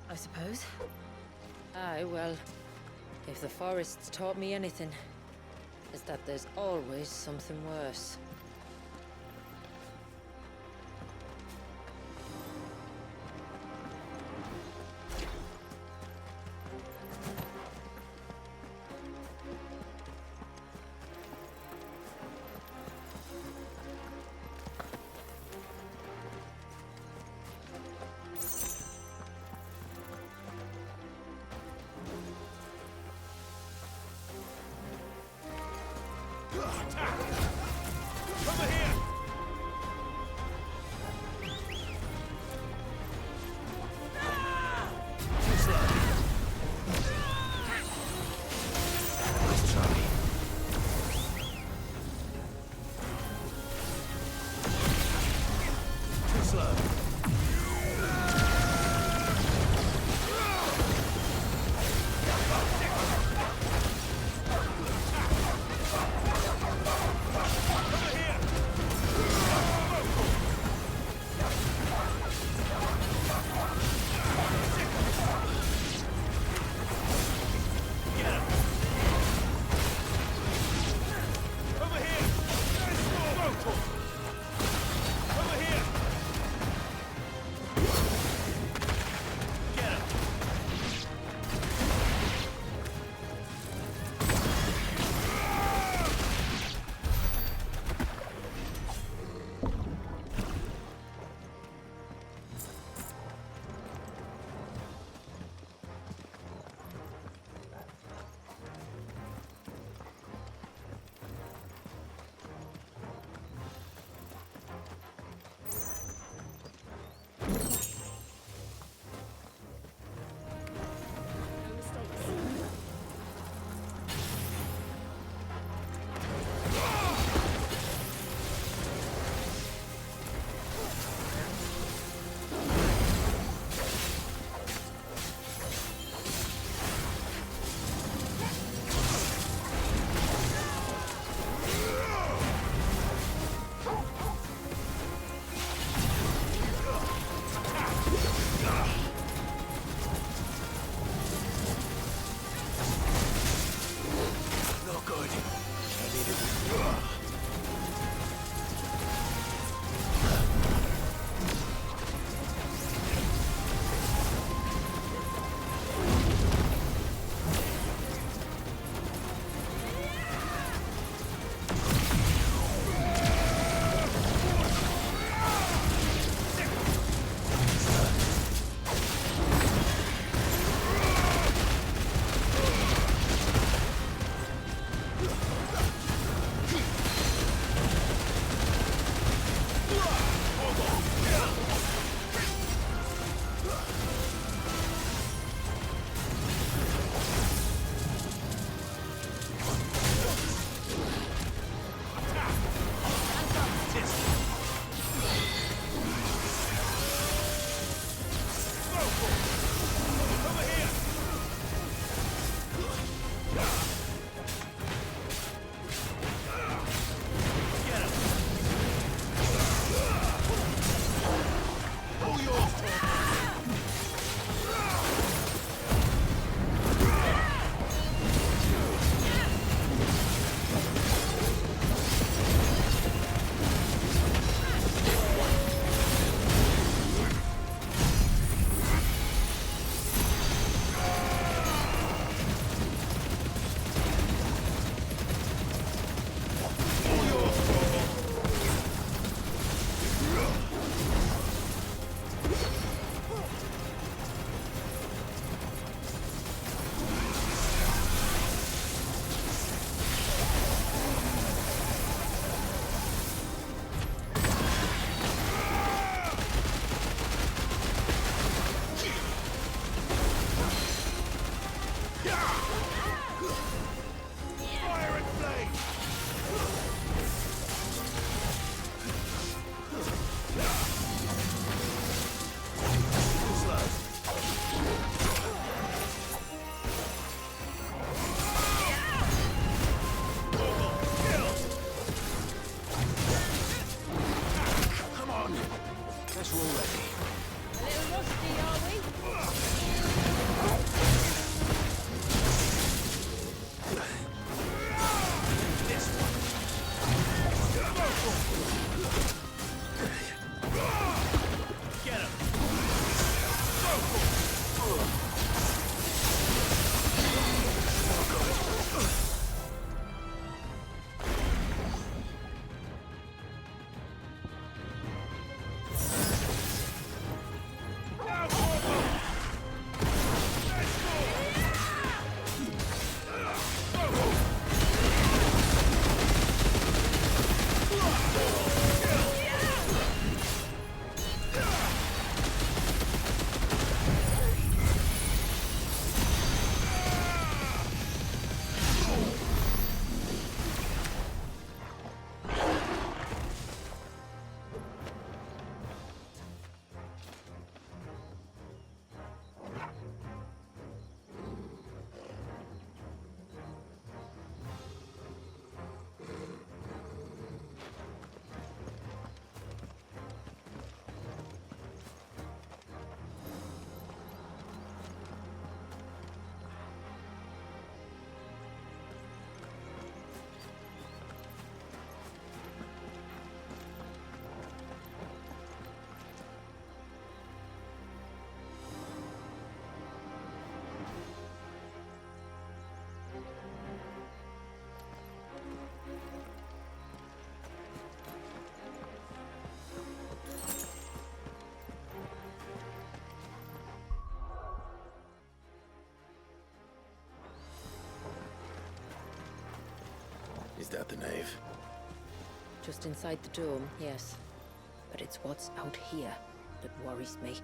I suppose. Aye, well, if the forest's taught me anything, it's that there's always something worse. closed out the nave. Just inside the dome, yes. But it's what's out here that worries me.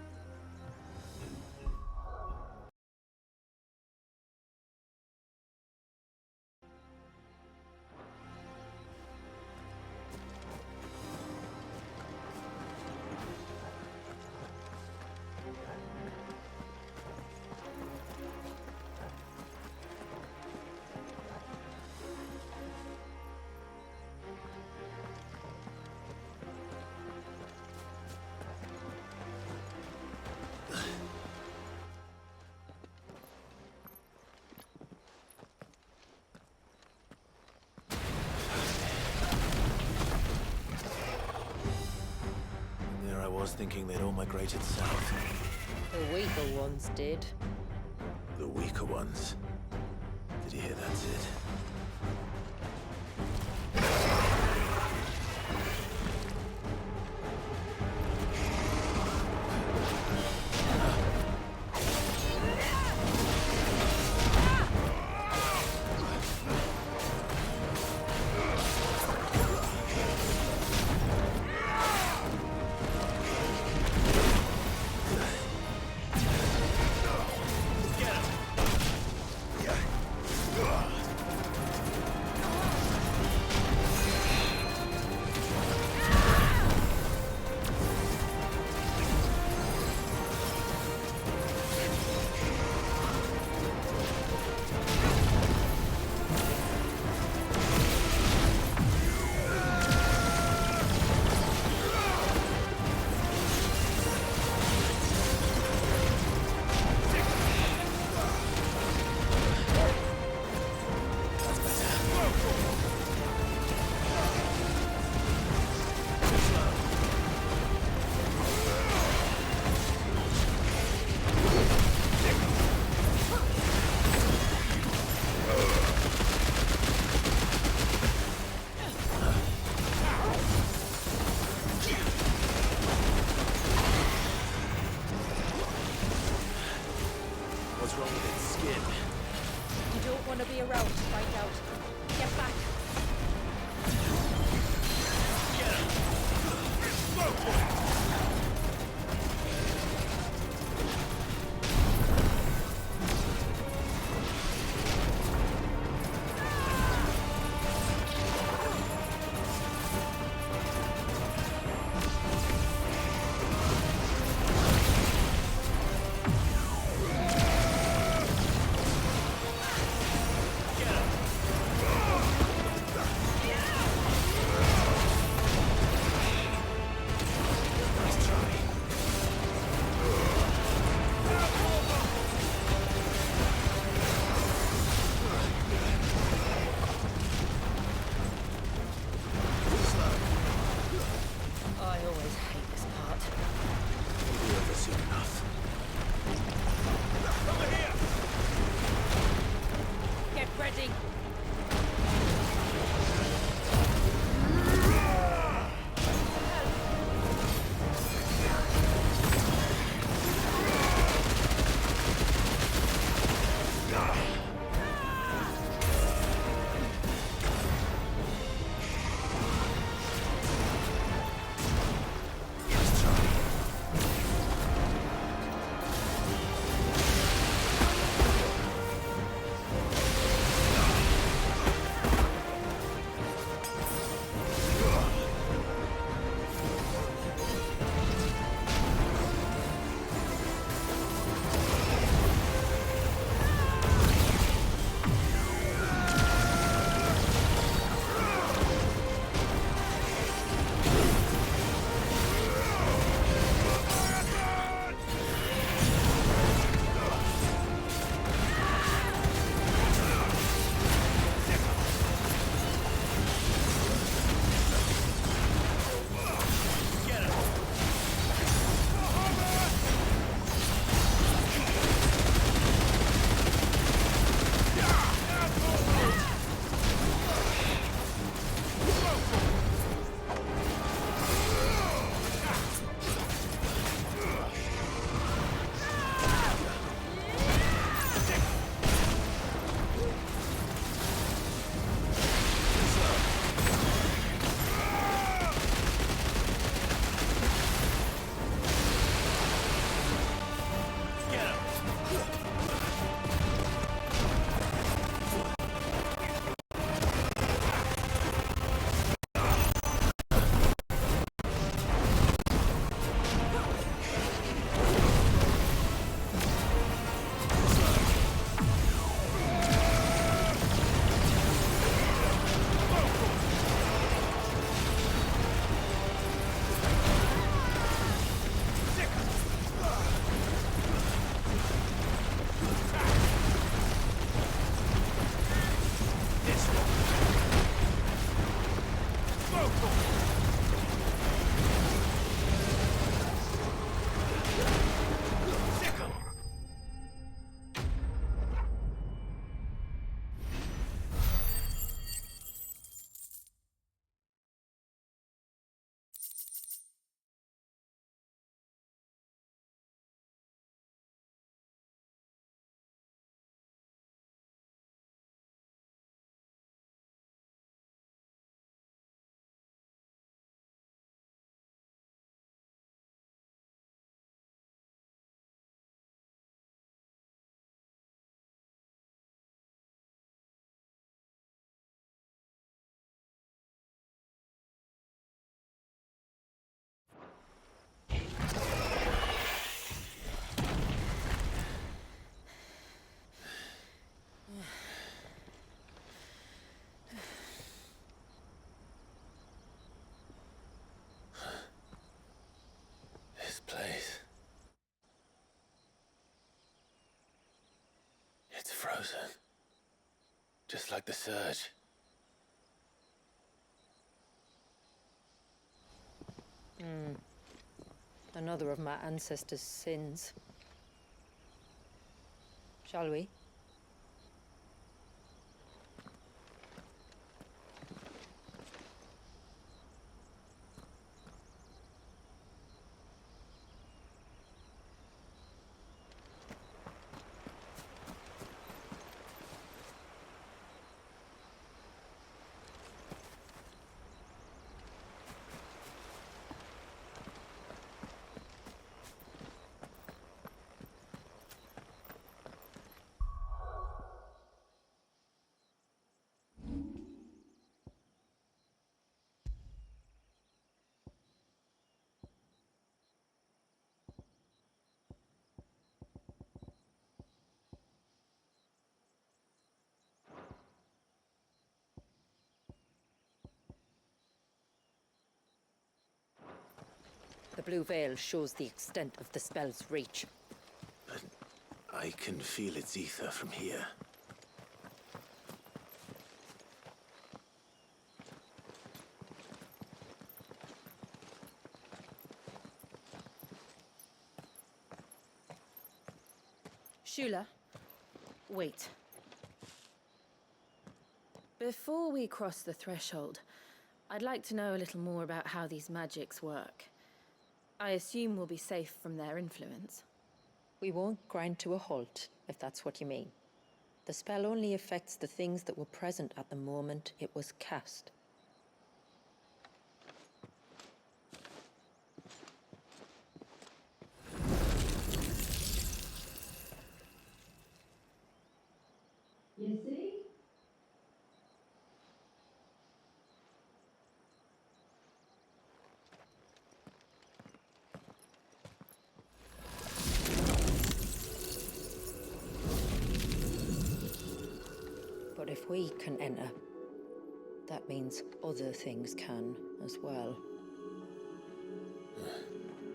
There I was thinking they'd all migrated south. The weaker ones did. The weaker ones. Did you hear that, Sid? like the surge. Another of my ancestors' sins. Shall we? The blue veil shows the extent of the spell's reach. But I can feel its ether from here. Shula, wait. Before we cross the threshold, I'd like to know a little more about how these magics work. I assume we'll be safe from their influence. We won't grind to a halt, if that's what you mean. The spell only affects the things that were present at the moment it was cast. You see? But if we can enter, that means other things can as well.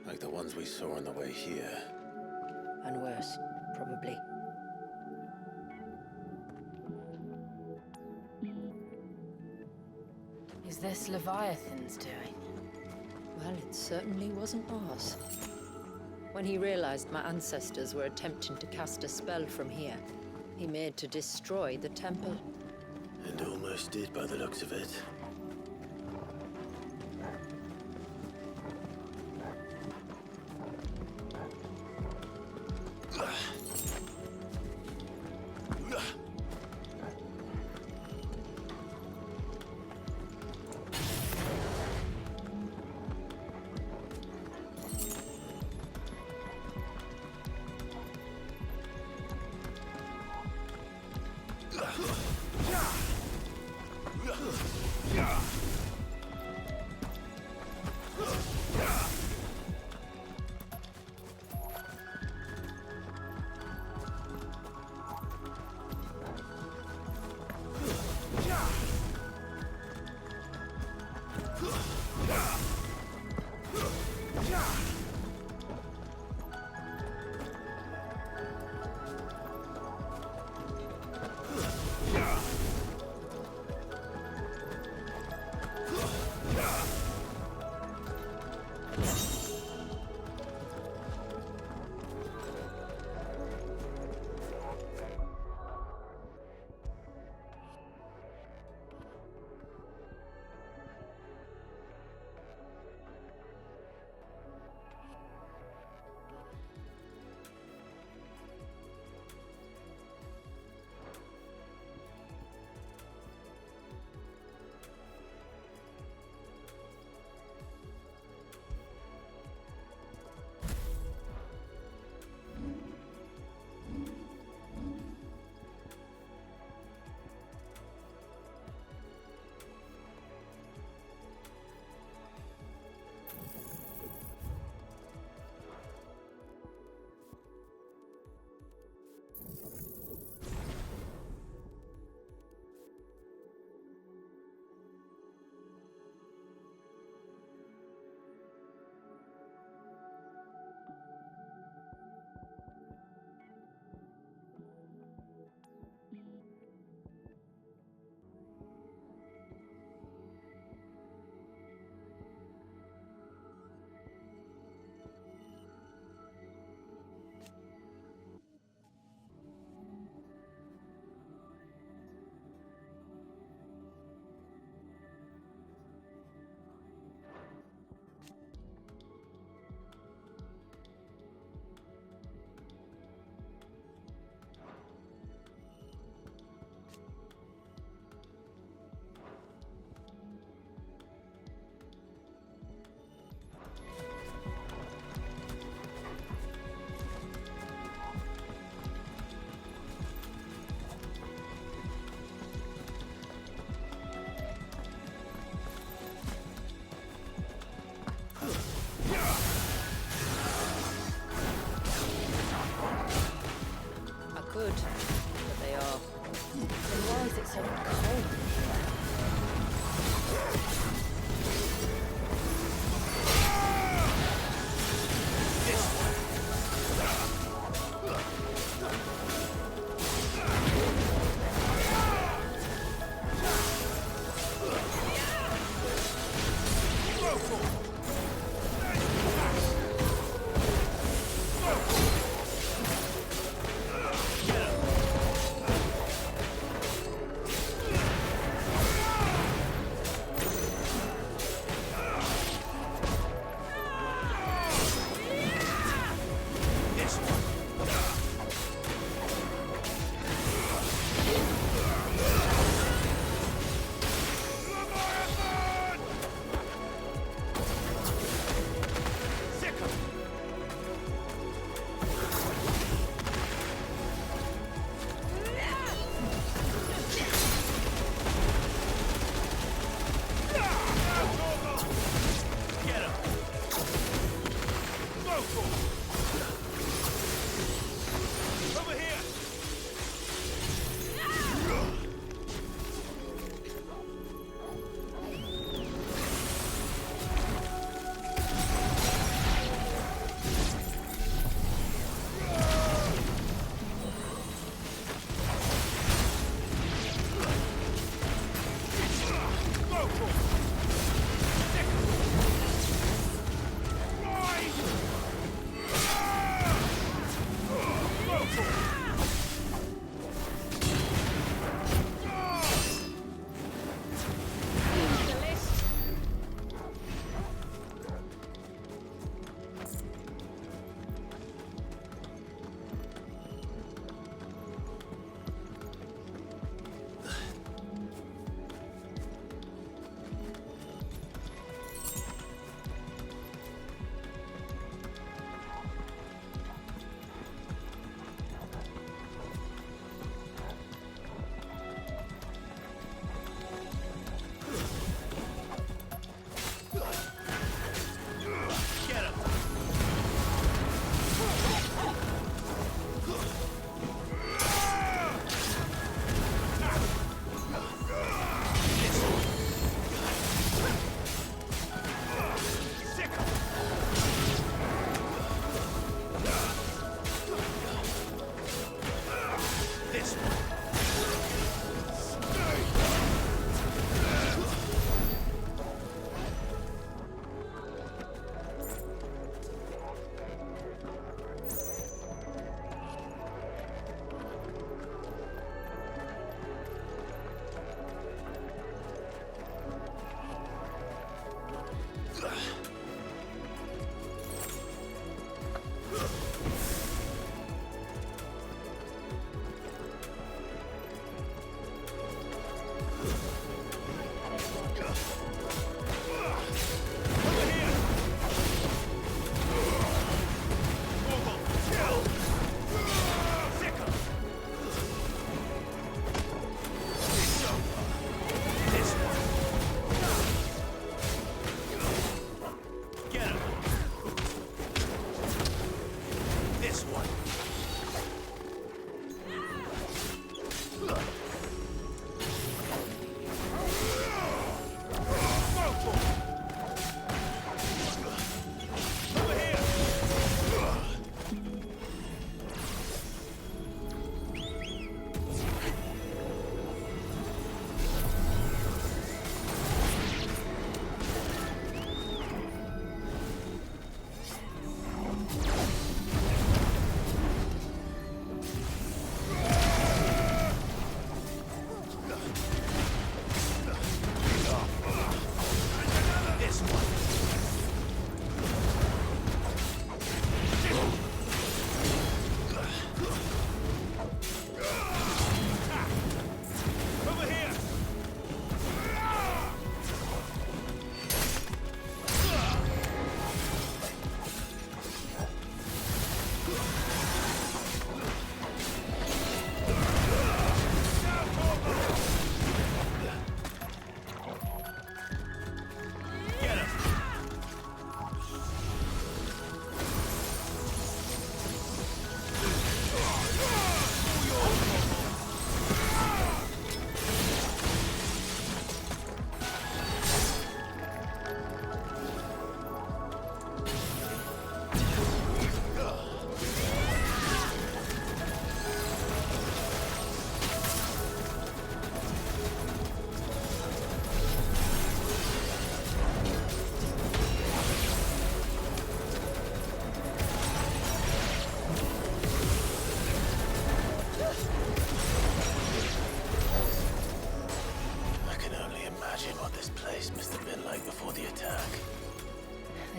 Like the ones we saw on the way here. And worse, probably. Is this Leviathan's doing? Well, it certainly wasn't ours. When he realized my ancestors were attempting to cast a spell from here, he made to destroy the temple. And almost did by the looks of it.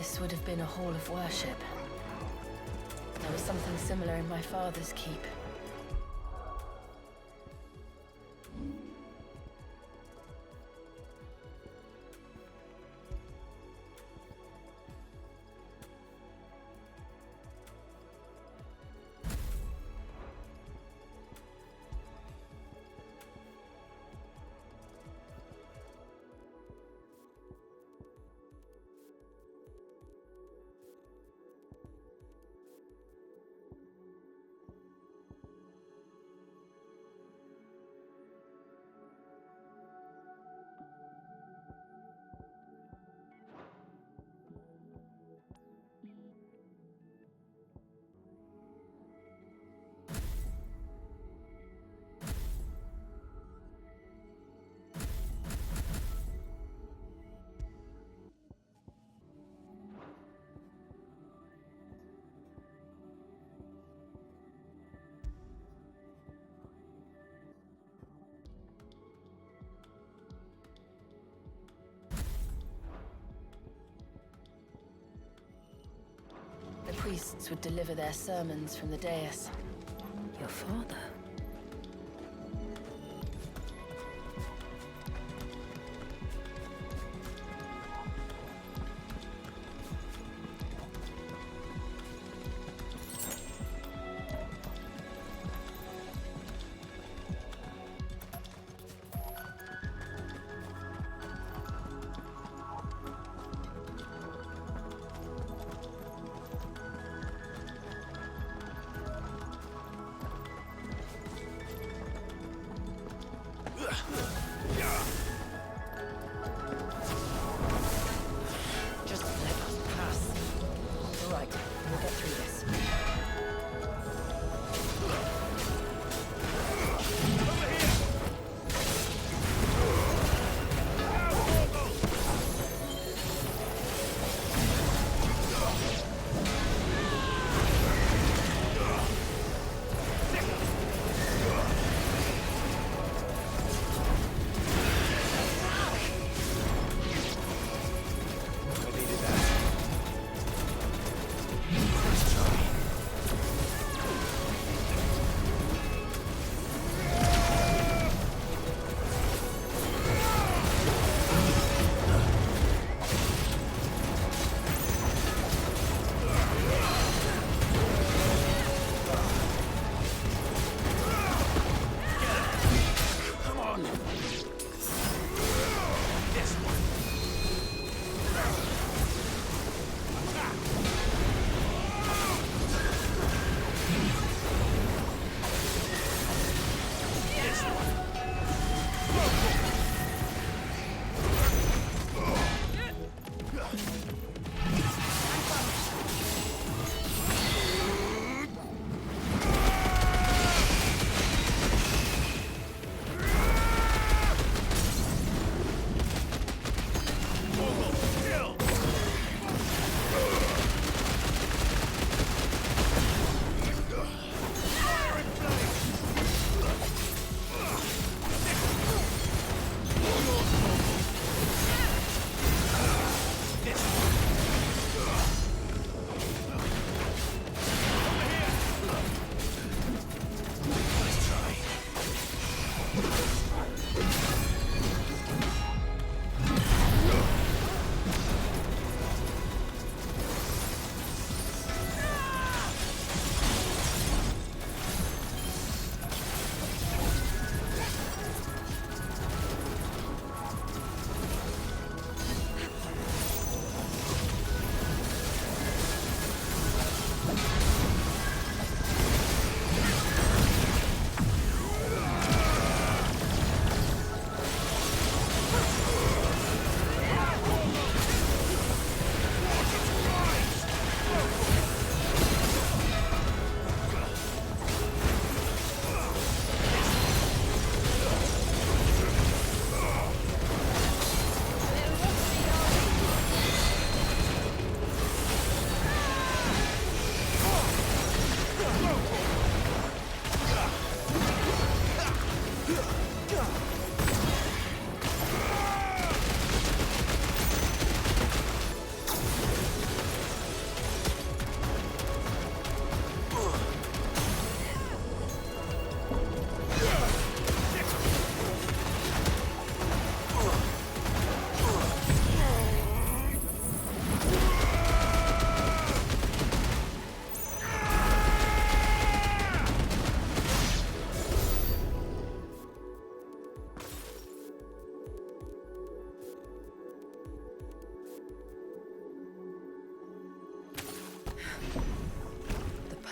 This would have been a hall of worship. There was something similar in my father's keep. The priests would deliver their sermons from the dais. Your father?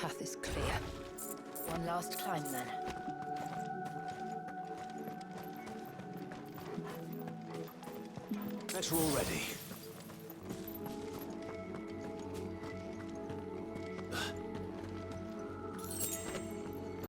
path is clear. One last climb, then. Better already.